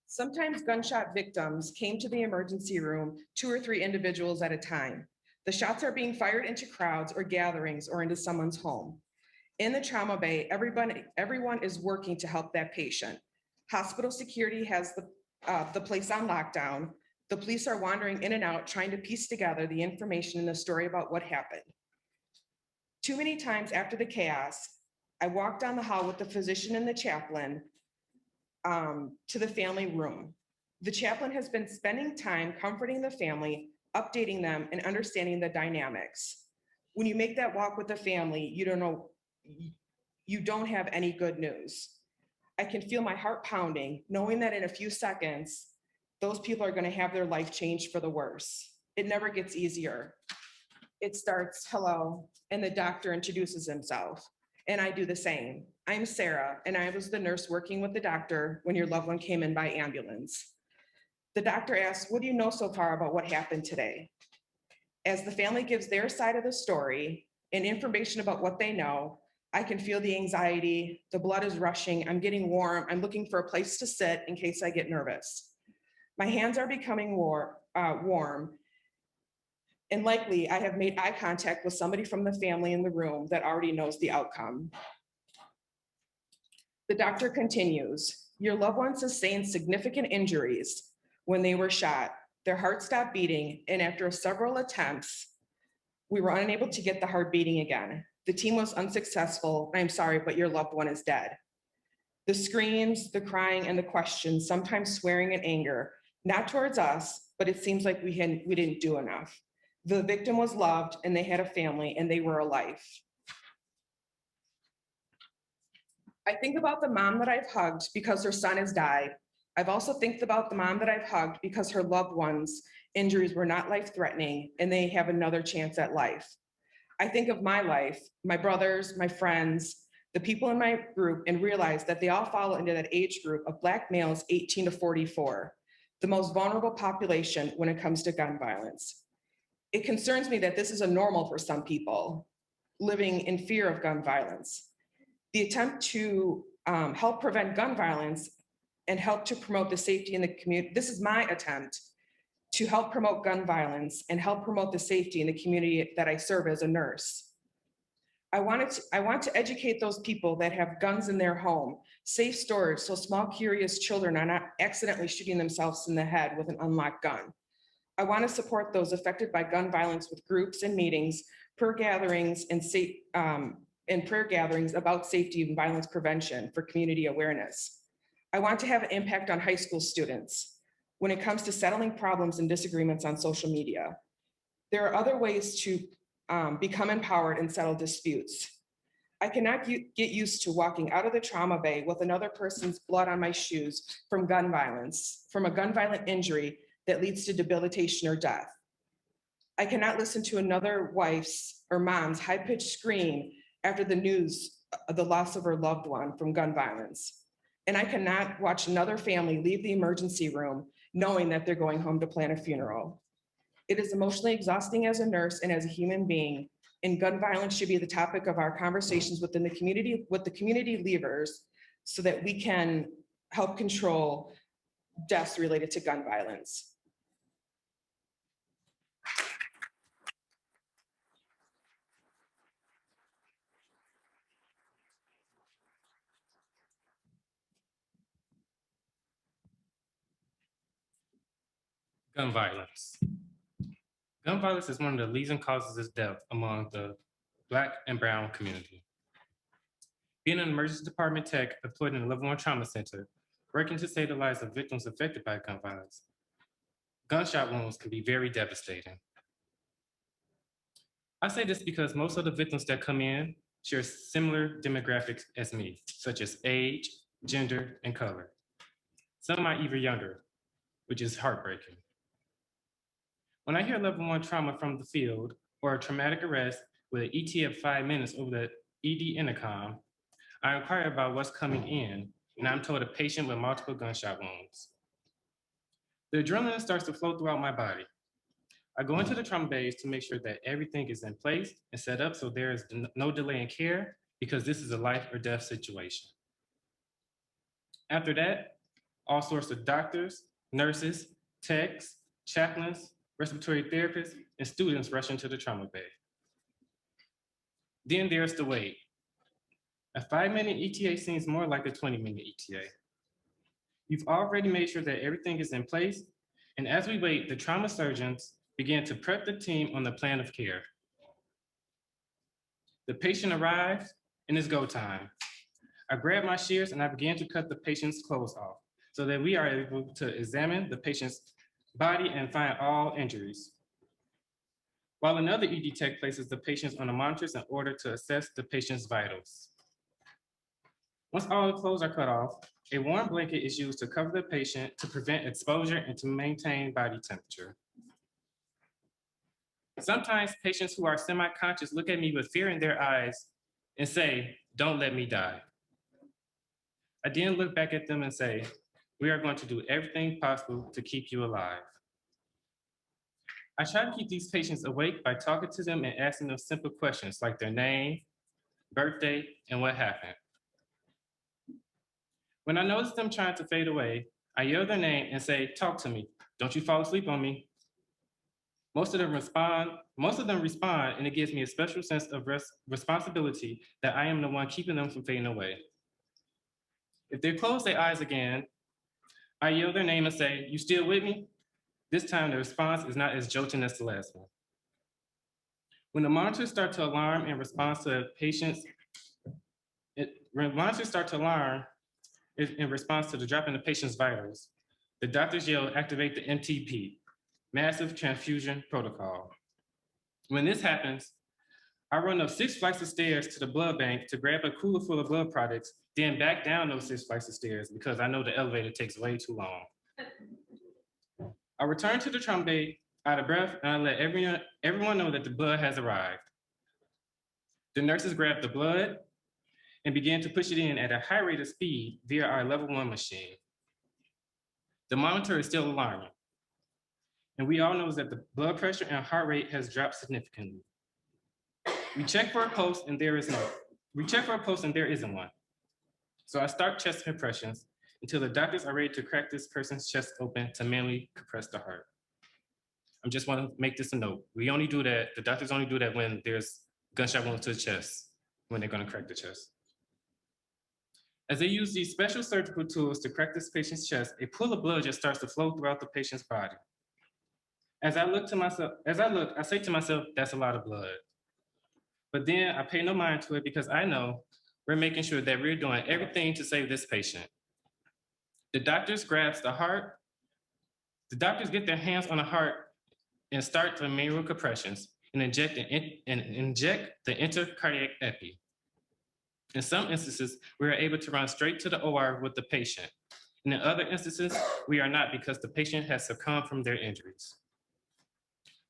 Sometimes gunshot victims came to the emergency room 2 or 3 individuals at a time. The shots are being fired into crowds or gatherings or into someone's home. In the trauma bay, everyone is working to help that patient. Hospital security has the place on lockdown. The police are wandering in and out, trying to piece together the information in the story about what happened. Too many times after the chaos, I walked down the hall with the physician and the chaplain to the family room. The chaplain has been spending time comforting the family, updating them, and understanding the dynamics. When you make that walk with the family, you don't have any good news. I can feel my heart pounding, knowing that in a few seconds, those people are going to have their life changed for the worse. It never gets easier. It starts, hello, and the doctor introduces himself, and I do the same. I'm Sarah, and I was the nurse working with the doctor when your loved one came in by ambulance. The doctor asks, what do you know so far about what happened today? As the family gives their side of the story and information about what they know, I can feel the anxiety, the blood is rushing, I'm getting warm, I'm looking for a place to sit in case I get nervous. My hands are becoming warm, and likely I have made eye contact with somebody from the family in the room that already knows the outcome. The doctor continues, your loved one sustained significant injuries when they were shot. Their heart stopped beating, and after several attempts, we were unable to get the heart beating again. The team was unsuccessful. I'm sorry, but your loved one is dead. The screams, the crying, and the questions, sometimes swearing in anger, not towards us, but it seems like we didn't do enough. The victim was loved, and they had a family, and they were a life. I think about the mom that I've hugged because her son has died. I've also think about the mom that I've hugged because her loved ones' injuries were not life-threatening, and they have another chance at life. I think of my life, my brothers, my friends, the people in my group, and realize that they all fall into that age group of Black males 18 to 44, the most vulnerable population when it comes to gun violence. It concerns me that this is a normal for some people, living in fear of gun violence. The attempt to help prevent gun violence and help to promote the safety in the community, this is my attempt to help promote gun violence and help promote the safety in the community that I serve as a nurse. I want to educate those people that have guns in their home, safe storage, so small, curious children are not accidentally shooting themselves in the head with an unlocked gun. I want to support those affected by gun violence with groups and meetings, prayer gatherings, and prayer gatherings about safety and violence prevention for community awareness. I want to have an impact on high school students when it comes to settling problems and disagreements on social media. There are other ways to become empowered and settle disputes. I cannot get used to walking out of the trauma bay with another person's blood on my shoes from gun violence, from a gun violent injury that leads to debilitation or death. I cannot listen to another wife's or mom's high-pitched scream after the news of the loss of her loved one from gun violence. And I cannot watch another family leave the emergency room knowing that they're going home to plan a funeral. It is emotionally exhausting as a nurse and as a human being, and gun violence should be the topic of our conversations within the community, with the community leaders, so that we can help control deaths related to gun violence. Gun violence. Gun violence is one of the leading causes of death among the Black and Brown community. Being an emergency department tech employed in a level 1 trauma center, working to save the lives of victims affected by gun violence, gunshot wounds can be very devastating. I say this because most of the victims that come in share similar demographics as me, such as age, gender, and color. Some are even younger, which is heartbreaking. When I hear level 1 trauma from the field or a traumatic arrest with an ETA of 5 minutes over the ED intercom, I inquire about what's coming in, and I'm told a patient with multiple gunshot wounds. The adrenaline starts to flow throughout my body. I go into the trauma bays to make sure that everything is in place and set up so there is no delay in care because this is a life or death situation. After that, all sorts of doctors, nurses, techs, chaplains, respiratory therapists, and students rush into the trauma bay. Then there's the wait. A 5-minute ETA seems more like a 20-minute ETA. You've already made sure that everything is in place, and as we wait, the trauma surgeons begin to prep the team on the plan of care. The patient arrives, and it's go time. I grab my shears and I begin to cut the patient's clothes off so that we are able to examine the patient's body and find all injuries. While another ED tech places the patients on the monitors in order to assess the patient's vitals. Once all the clothes are cut off, a warm blanket is used to cover the patient to prevent exposure and to maintain body temperature. Sometimes patients who are semi-conscious look at me with fear in their eyes and say, "Don't let me die." I then look back at them and say, "We are going to do everything possible to keep you alive." I try to keep these patients awake by talking to them and asking them simple questions like their name, birthday, and what happened. When I notice them trying to fade away, I yell their name and say, "Talk to me. Don't you fall asleep on me." Most of them respond, and it gives me a special sense of responsibility that I am the one keeping them from fading away. If they close their eyes again, I yell their name and say, "You still with me?" This time the response is not as jolting as the last one. When the monitors start to alarm in response to the drop in the patient's vitals, the doctors yell, "Activate the MTP, Massive Transfusion Protocol." When this happens, I run up 6 flights of stairs to the blood bank to grab a cooler full of blood products, then back down those 6 flights of stairs because I know the elevator takes way too long. I return to the trauma bay out of breath, and I let everyone know that the blood has arrived. The nurses grab the blood and begin to push it in at a high rate of speed via our level 1 machine. The monitor is still alarming, and we all know that the blood pressure and heart rate has dropped significantly. We check for a pulse, and there isn't one. So I start chest compressions until the doctors are ready to crack this person's chest open to manually compress the heart. I just want to make this a note. We only do that, the doctors only do that when there's gunshot wounds to the chest, when they're going to crack the chest. As they use these special surgical tools to crack this patient's chest, a pool of blood just starts to flow throughout the patient's body. As I say to myself, "That's a lot of blood." But then I pay no mind to it because I know we're making sure that we're doing everything to save this patient. The doctors grasp the heart. The doctors get their hands on the heart and start the manual compressions and inject the intercardiac epi. In some instances, we are able to run straight to the OR with the patient. And in other instances, we are not because the patient has succumbed from their injuries.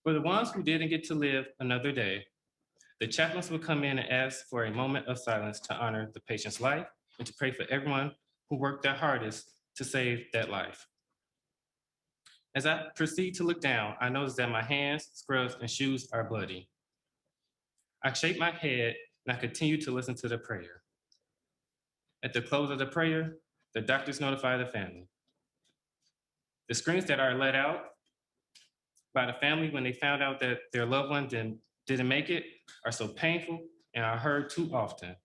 For the ones who didn't get to live another day, the chaplains will come in and ask for a moment of silence to honor the patient's life and to pray for everyone who worked their hardest to save that life. As I proceed to look down, I notice that my hands, scrubs, and shoes are bloody. I shake my head and I continue to listen to the prayer. At the close of the prayer, the doctors notify the family. The screams that are let out by the family when they found out that their loved one didn't make it are so painful and are heard too often.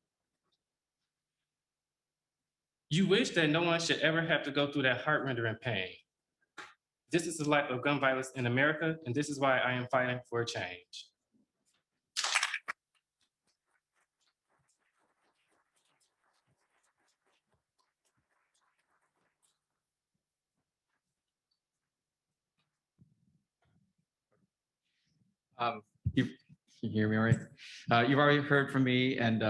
You wish that no one should ever have to go through that heart-rending pain. This is the life of gun violence in America, and this is why I am fighting for a change. You can you hear me all right? You've already heard from me and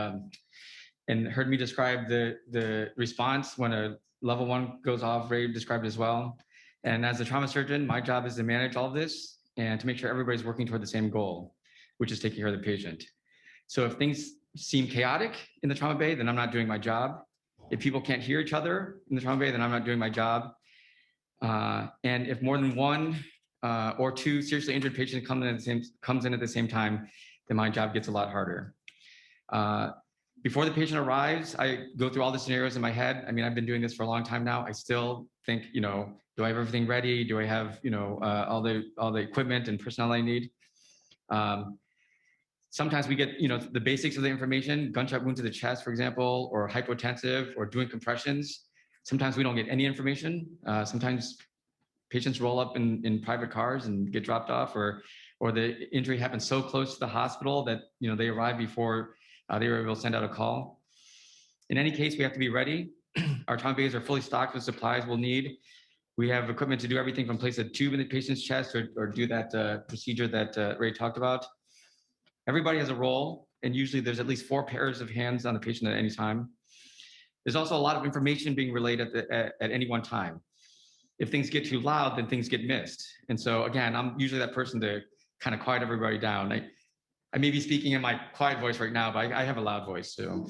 heard me describe the response when a level 1 goes off. Ray described it as well. And as a trauma surgeon, my job is to manage all of this and to make sure everybody's working toward the same goal, which is taking care of the patient. So if things seem chaotic in the trauma bay, then I'm not doing my job. If people can't hear each other in the trauma bay, then I'm not doing my job. And if more than one or two seriously injured patients comes in at the same time, then my job gets a lot harder. Before the patient arrives, I go through all the scenarios in my head. I mean, I've been doing this for a long time now. I still think, do I have everything ready? Do I have, all the equipment and personnel I need? Sometimes we get, the basics of the information, gunshot wound to the chest, for example, or hypotensive or doing compressions. Sometimes we don't get any information. Sometimes patients roll up in private cars and get dropped off, or the injury happens so close to the hospital that, they arrive before they were able to send out a call. In any case, we have to be ready. Our trauma bays are fully stocked with supplies we'll need. We have equipment to do everything from place a tube in the patient's chest or do that procedure that Ray talked about. Everybody has a role, and usually there's at least 4 pairs of hands on the patient at any time. There's also a lot of information being relayed at any one time. If things get too loud, then things get missed. And so again, I'm usually that person to kind of quiet everybody down. I may be speaking in my quiet voice right now, but I have a loud voice too.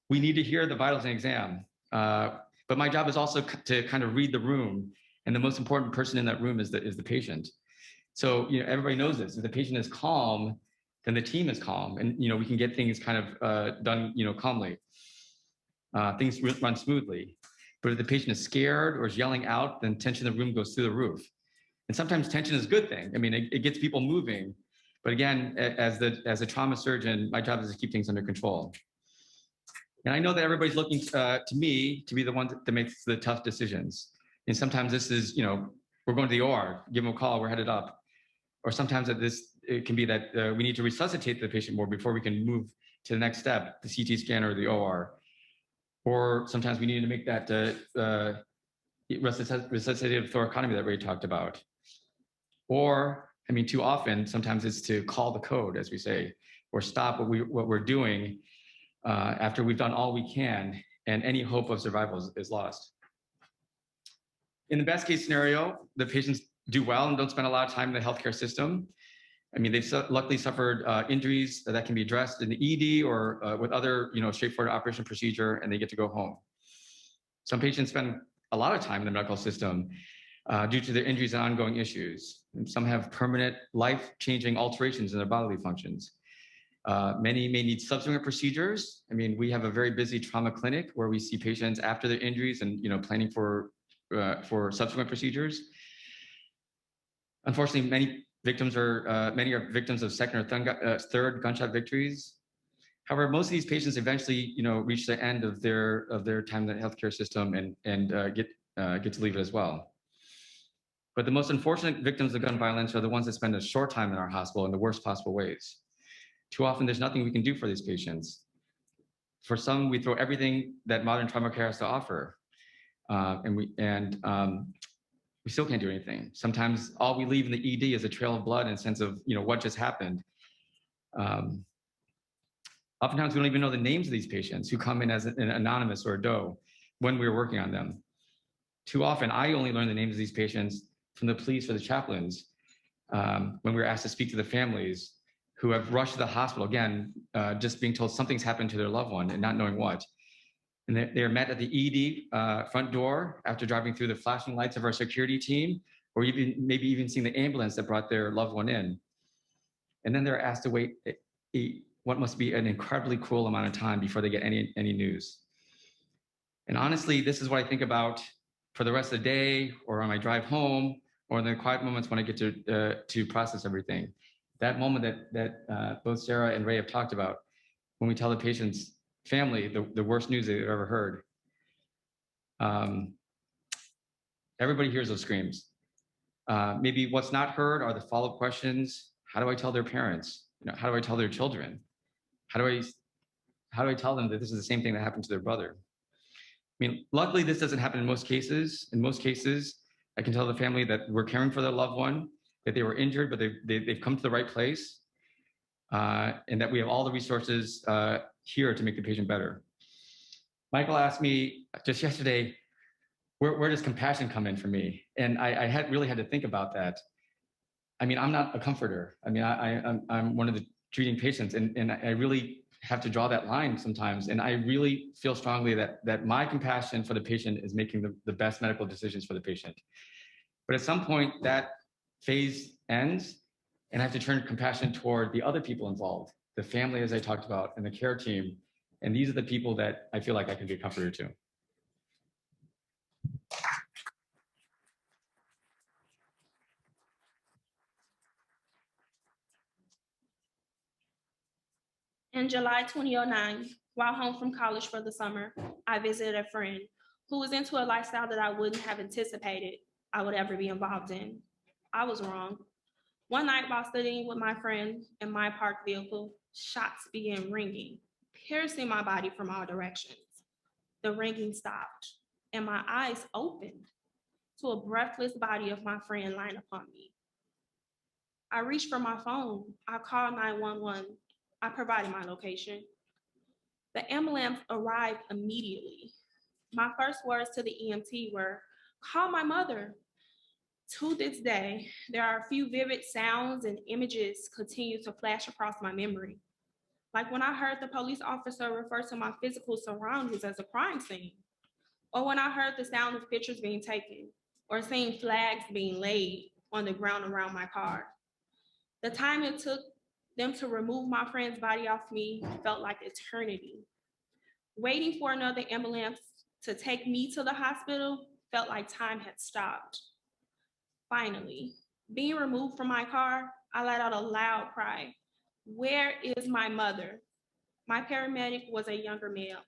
We need to hear the vitals in exam. But my job is also to kind of read the room. And the most important person in that room is the patient. So, everybody knows this. If the patient is calm, then the team is calm. And, we can get things kind of done, calmly. Things run smoothly. But if the patient is scared or is yelling out, then tension in the room goes through the roof. And sometimes tension is a good thing. I mean, it gets people moving. But again, as a trauma surgeon, my job is to keep things under control. And I know that everybody's looking to me to be the one that makes the tough decisions. And sometimes this is, we're going to the OR, give them a call, we're headed up. Or sometimes it can be that we need to resuscitate the patient more before we can move to the next step, the CT scan or the OR. Or sometimes we need to make that resuscitative thoracotomy that Ray talked about. Or, too often, sometimes it's to call the code, as we say, or stop what we're doing after we've done all we can, and any hope of survival is lost. In the best case scenario, the patients do well and don't spend a lot of time in the healthcare system. They've luckily suffered injuries that can be addressed in the ED or with other, straightforward operation procedure, and they get to go home. Some patients spend a lot of time in the medical system due to their injuries and ongoing issues. And some have permanent life-changing alterations in their bodily functions. Many may need subsequent procedures. We have a very busy trauma clinic where we see patients after their injuries and, planning for subsequent procedures. Unfortunately, many are victims of second or third gunshot victories. However, most of these patients eventually, reach the end of their time in the healthcare system and get to leave it as well. But the most unfortunate victims of gun violence are the ones that spend a short time in our hospital in the worst possible ways. Too often, there's nothing we can do for these patients. For some, we throw everything that modern trauma care has to offer, and we still can't do anything. Sometimes all we leave in the ED is a trail of blood and a sense of, what just happened. Oftentimes we don't even know the names of these patients who come in as an anonymous or a DOE when we were working on them. Too often, I only learn the names of these patients from the police or the chaplains when we were asked to speak to the families who have rushed to the hospital, again, just being told something's happened to their loved one and not knowing what. And they are met at the ED front door after driving through the flashing lights of our security team, or maybe even seeing the ambulance that brought their loved one in. And then they're asked to wait what must be an incredibly cruel amount of time before they get any news. And honestly, this is what I think about for the rest of the day, or on my drive home, or in the quiet moments when I get to process everything. That moment that both Sarah and Ray have talked about, when we tell the patient's family the worst news they've ever heard. Everybody hears those screams. Maybe what's not heard are the follow-up questions. How do I tell their parents? How do I tell their children? How do I tell them that this is the same thing that happened to their brother? I mean, luckily this doesn't happen in most cases. In most cases, I can tell the family that we're caring for their loved one, that they were injured, but they've come to the right place, and that we have all the resources here to make the patient better. Michael asked me just yesterday, where does compassion come in for me? And I really had to think about that. I mean, I'm not a comforter. I mean, I'm one of the treating patients, and I really have to draw that line sometimes. And I really feel strongly that my compassion for the patient is making the best medical decisions for the patient. But at some point, that phase ends, and I have to turn compassion toward the other people involved, the family, as I talked about, and the care team. And these are the people that I feel like I can be a comforter to. In July 2009, while home from college for the summer, I visited a friend who was into a lifestyle that I wouldn't have anticipated I would ever be involved in. I was wrong. One night while studying with my friend in my parked vehicle, shots began ringing, piercing my body from all directions. The ringing stopped, and my eyes opened to a breathless body of my friend lying upon me. I reached for my phone. I called 911. I provided my location. The ambulance arrived immediately. My first words to the EMT were, "Call my mother." To this day, there are a few vivid sounds and images continue to flash across my memory. Like when I heard the police officer refer to my physical surroundings as a crime scene, or when I heard the sound of pictures being taken, or seeing flags being laid on the ground around my car. The time it took them to remove my friend's body off me felt like eternity. Waiting for another ambulance to take me to the hospital felt like time had stopped. Finally, being removed from my car, I let out a loud cry. "Where is my mother?" My paramedic was a younger male.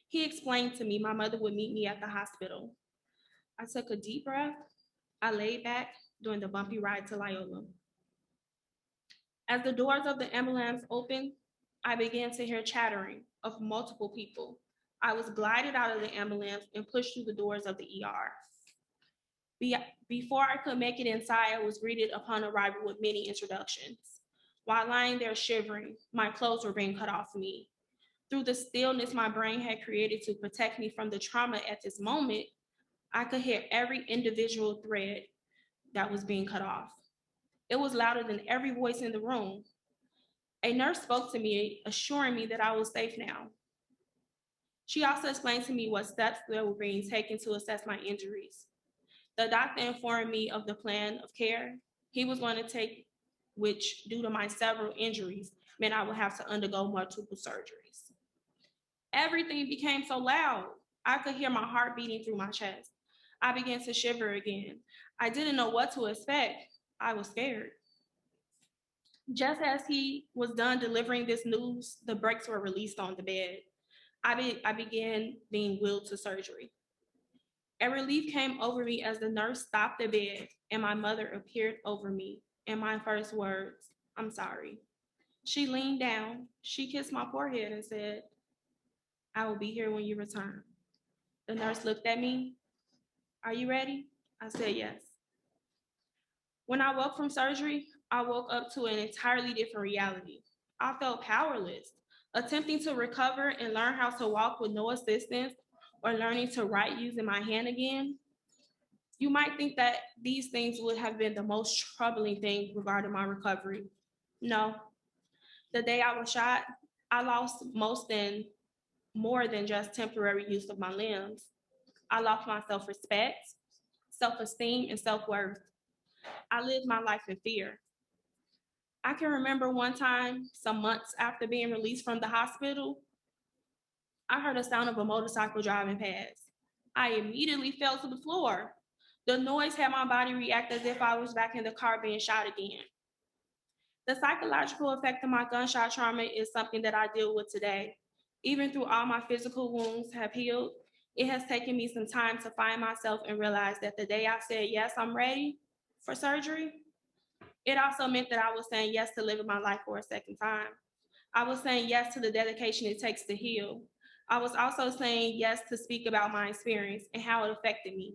He explained to me my mother would meet me at the hospital. I took a deep breath. I laid back during the bumpy ride to Loyola. As the doors of the ambulance opened, I began to hear chattering of multiple people. I was glided out of the ambulance and pushed through the doors of the ER. Before I could make it inside, I was greeted upon arrival with many introductions. While lying there shivering, my clothes were being cut off me. Through the stillness my brain had created to protect me from the trauma at this moment, I could hear every individual thread that was being cut off. It was louder than every voice in the room. A nurse spoke to me, assuring me that I was safe now. She also explained to me what steps that were being taken to assess my injuries. The doctor informed me of the plan of care he was going to take, which, due to my several injuries, meant I would have to undergo multiple surgeries. Everything became so loud. I could hear my heart beating through my chest. I began to shiver again. I didn't know what to expect. I was scared. Just as he was done delivering this news, the brakes were released on the bed. I began being wheeled to surgery. A relief came over me as the nurse stopped the bed and my mother appeared over me. And my first words, "I'm sorry." She leaned down, she kissed my forehead and said, "I will be here when you return." The nurse looked at me. "Are you ready?" I said yes. When I woke from surgery, I woke up to an entirely different reality. I felt powerless, attempting to recover and learn how to walk with no assistance or learning to write using my hand again. You might think that these things would have been the most troubling thing regarding my recovery. No, the day I was shot, I lost more than just temporary use of my limbs. I lost my self-respect, self-esteem, and self-worth. I lived my life in fear. I can remember one time, some months after being released from the hospital, I heard a sound of a motorcycle driving past. I immediately fell to the floor. The noise had my body react as if I was back in the car being shot again. The psychological effect of my gunshot trauma is something that I deal with today. Even though all my physical wounds have healed, It has taken me some time to find myself and realize that the day I said, yes, I'm ready for surgery, it also meant that I was saying yes to living my life for a second time. I was saying yes to the dedication it takes to heal. I was also saying yes to speak about my experience and how it affected me.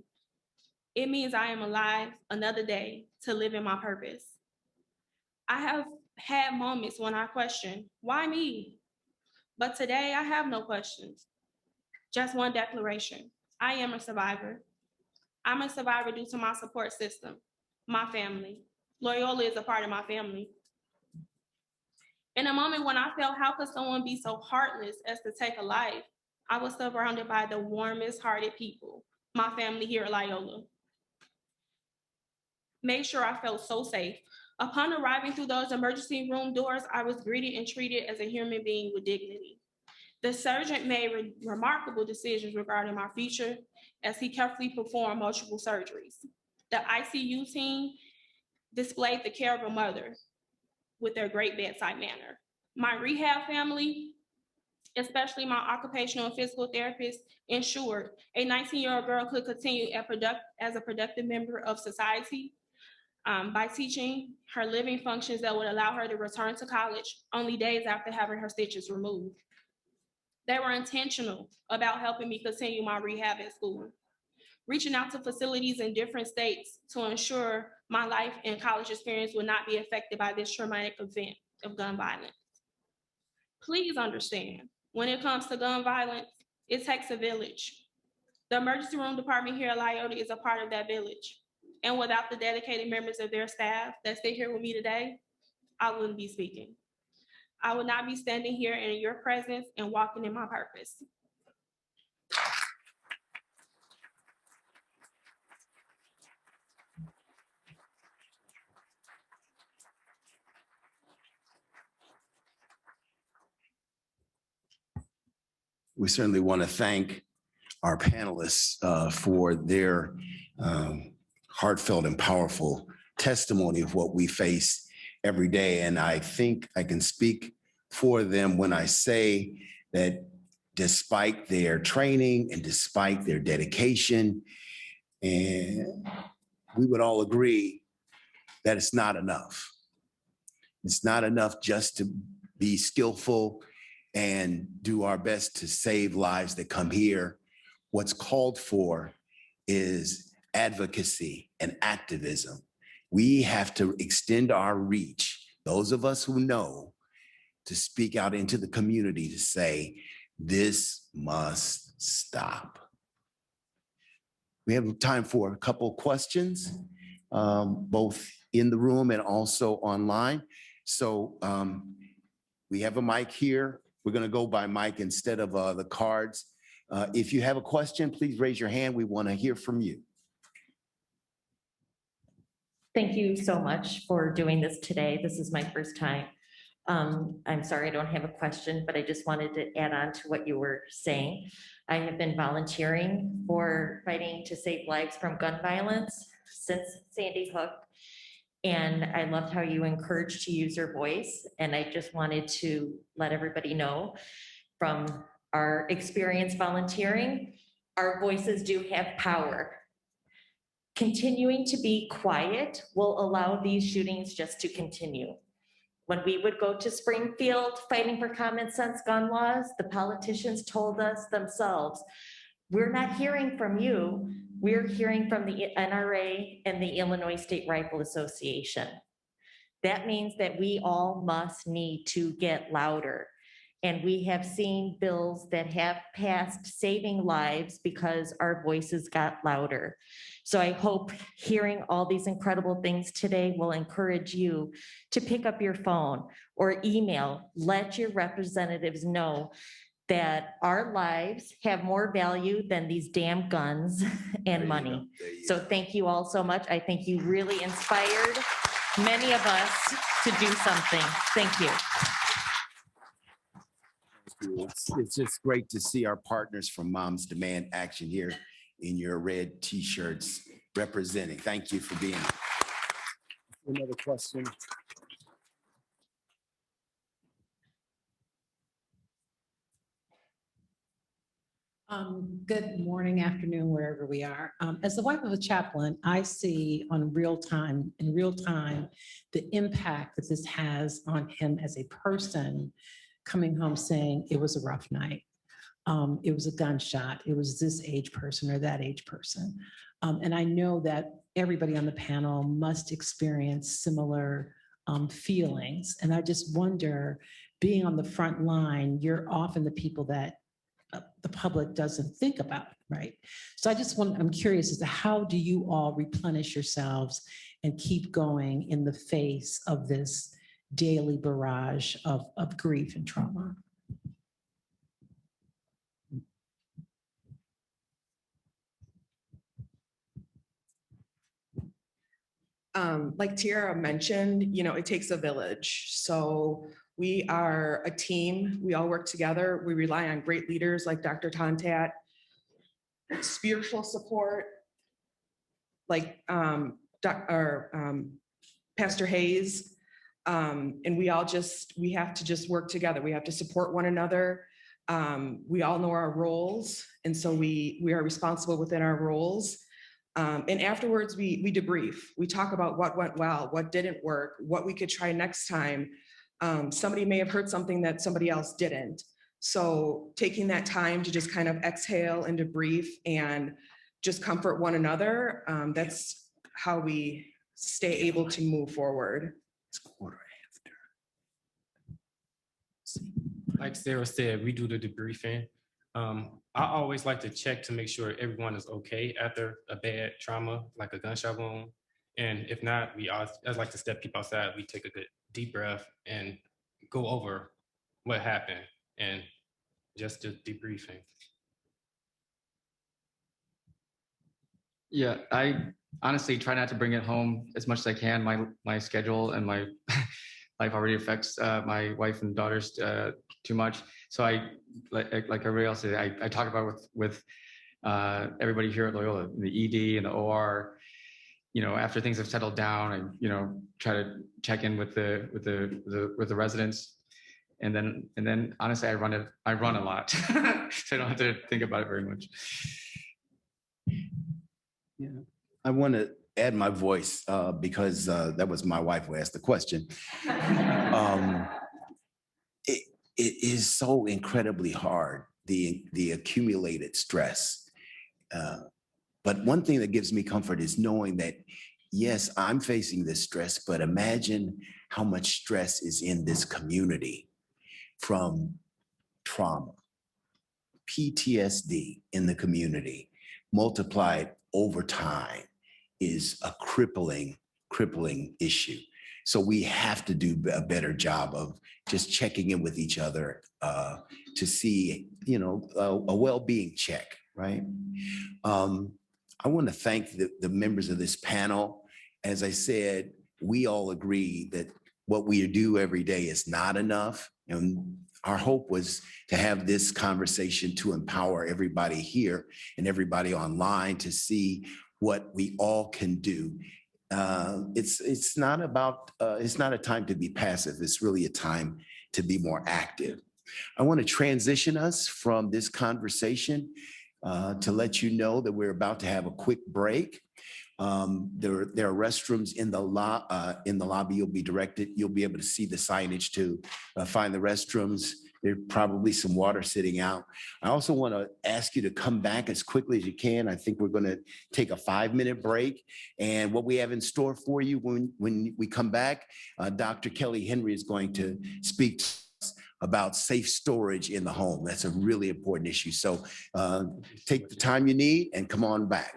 It means I am alive another day to live in my purpose. I have had moments when I question, why me? But today I have no questions, just one declaration. I am a survivor. I'm a survivor due to my support system, my family. Loyola is a part of my family. In a moment when I felt, how could someone be so heartless as to take a life? I was surrounded by the warmest hearted people, my family here at Loyola. Made sure I felt so safe. Upon arriving through those emergency room doors, I was greeted and treated as a human being with dignity. The surgeon made remarkable decisions regarding my future as he carefully performed multiple surgeries. The ICU team displayed the care of a mother with their great bedside manner. My rehab family, especially my occupational and physical therapist, ensured a 19-year-old girl could continue as a productive member of society by teaching her living functions that would allow her to return to college only days after having her stitches removed. They were intentional about helping me continue my rehab at school, reaching out to facilities in different states to ensure my life and college experience would not be affected by this traumatic event of gun violence. Please understand, when it comes to gun violence, it takes a village. The emergency room department here at Loyola is a part of that village. And without the dedicated members of their staff that stay here with me today, I wouldn't be speaking. I would not be standing here in your presence and walking in my purpose. We certainly want to thank our panelists for their heartfelt and powerful testimony of what we face every day. And I think I can speak for them when I say that despite their training and despite their dedication, and we would all agree that it's not enough. It's not enough just to be skillful and do our best to save lives that come here. What's called for is advocacy and activism. We have to extend our reach, those of us who know, to speak out into the community to say, this must stop. We have time for a couple questions, both in the room and also online. So we have a mic here. We're going to go by mic instead of the cards. If you have a question, please raise your hand. We want to hear from you. Thank you so much for doing this today. This is my first time. I'm sorry I don't have a question, but I just wanted to add on to what you were saying. I have been volunteering for fighting to save lives from gun violence since Sandy Hook. And I loved how you encouraged to use your voice. And I just wanted to let everybody know from our experience volunteering, our voices do have power. Continuing to be quiet will allow these shootings just to continue. When we would go to Springfield fighting for common sense gun laws, the politicians told us themselves, we're not hearing from you, we're hearing from the NRA and the Illinois State Rifle Association. That means that we all must need to get louder. And we have seen bills that have passed saving lives because our voices got louder. So I hope hearing all these incredible things today will encourage you to pick up your phone or email, let your representatives know that our lives have more value than these damn guns and money. So thank you all so much. I think you really inspired many of us to do something. Thank you. It's just great to see our partners from Moms Demand Action here in your red t-shirts representing. Thank you for being here. Another question. Good morning, afternoon, wherever we are. As the wife of a chaplain, I see in real time, the impact that this has on him as a person coming home saying it was a rough night. It was a gunshot. It was this age person or that age person. And I know that everybody on the panel must experience similar feelings. And I just wonder, being on the front line, you're often the people that the public doesn't think about, right? So I'm curious as to how do you all replenish yourselves and keep going in the face of this daily barrage of grief and trauma? Like Tiara mentioned, it takes a village. So we are a team. We all work together. We rely on great leaders like Dr. Tontat, spiritual support, like Pastor Hayes. And we have to just work together. We have to support one another. We all know our roles. And so we are responsible within our roles. And afterwards, we debrief. We talk about what went well, what didn't work, what we could try next time. Somebody may have heard something that somebody else didn't. So taking that time to just kind of exhale and debrief and just comfort one another, that's how we stay able to move forward. It's quarter Like Sarah said, we do the debriefing. I always like to check to make sure everyone is okay after a bad trauma, like a gunshot wound. And if not, I like to step people outside. We take a good deep breath and go over what happened and just do debriefing. Yeah, I honestly try not to bring it home as much as I can. My schedule and my life already affects my wife and daughters too much. So I, like everybody else, I talk about it with everybody here at Loyola, the ED and the OR. After things have settled down, I try to check in with the residents, and then honestly, I run a lot, so I don't have to think about it very much. Yeah, I want to add my voice because that was my wife who asked the question. It is so incredibly hard, the accumulated stress. But one thing that gives me comfort is knowing that, yes, I'm facing this stress, but imagine how much stress is in this community from trauma, PTSD in the community, multiplied over time is a crippling issue. So we have to do a better job of just checking in with each other to see, a well-being check, right? I want to thank the members of this panel. As I said, we all agree that what we do every day is not enough. And our hope was to have this conversation to empower everybody here and everybody online to see what we all can do. It's not a time to be passive. It's really a time to be more active. I want to transition us from this conversation to let you know that we're about to have a quick break. There are restrooms in the lobby. You'll be able to see the signage to find the restrooms. There's probably some water sitting out. I also want to ask you to come back as quickly as you can. I think we're going to take a 5-minute break. And what we have in store for you when we come back, Dr. Kelly Henry is going to speak to us about safe storage in the home. That's a really important issue. So take the time you need and come on back.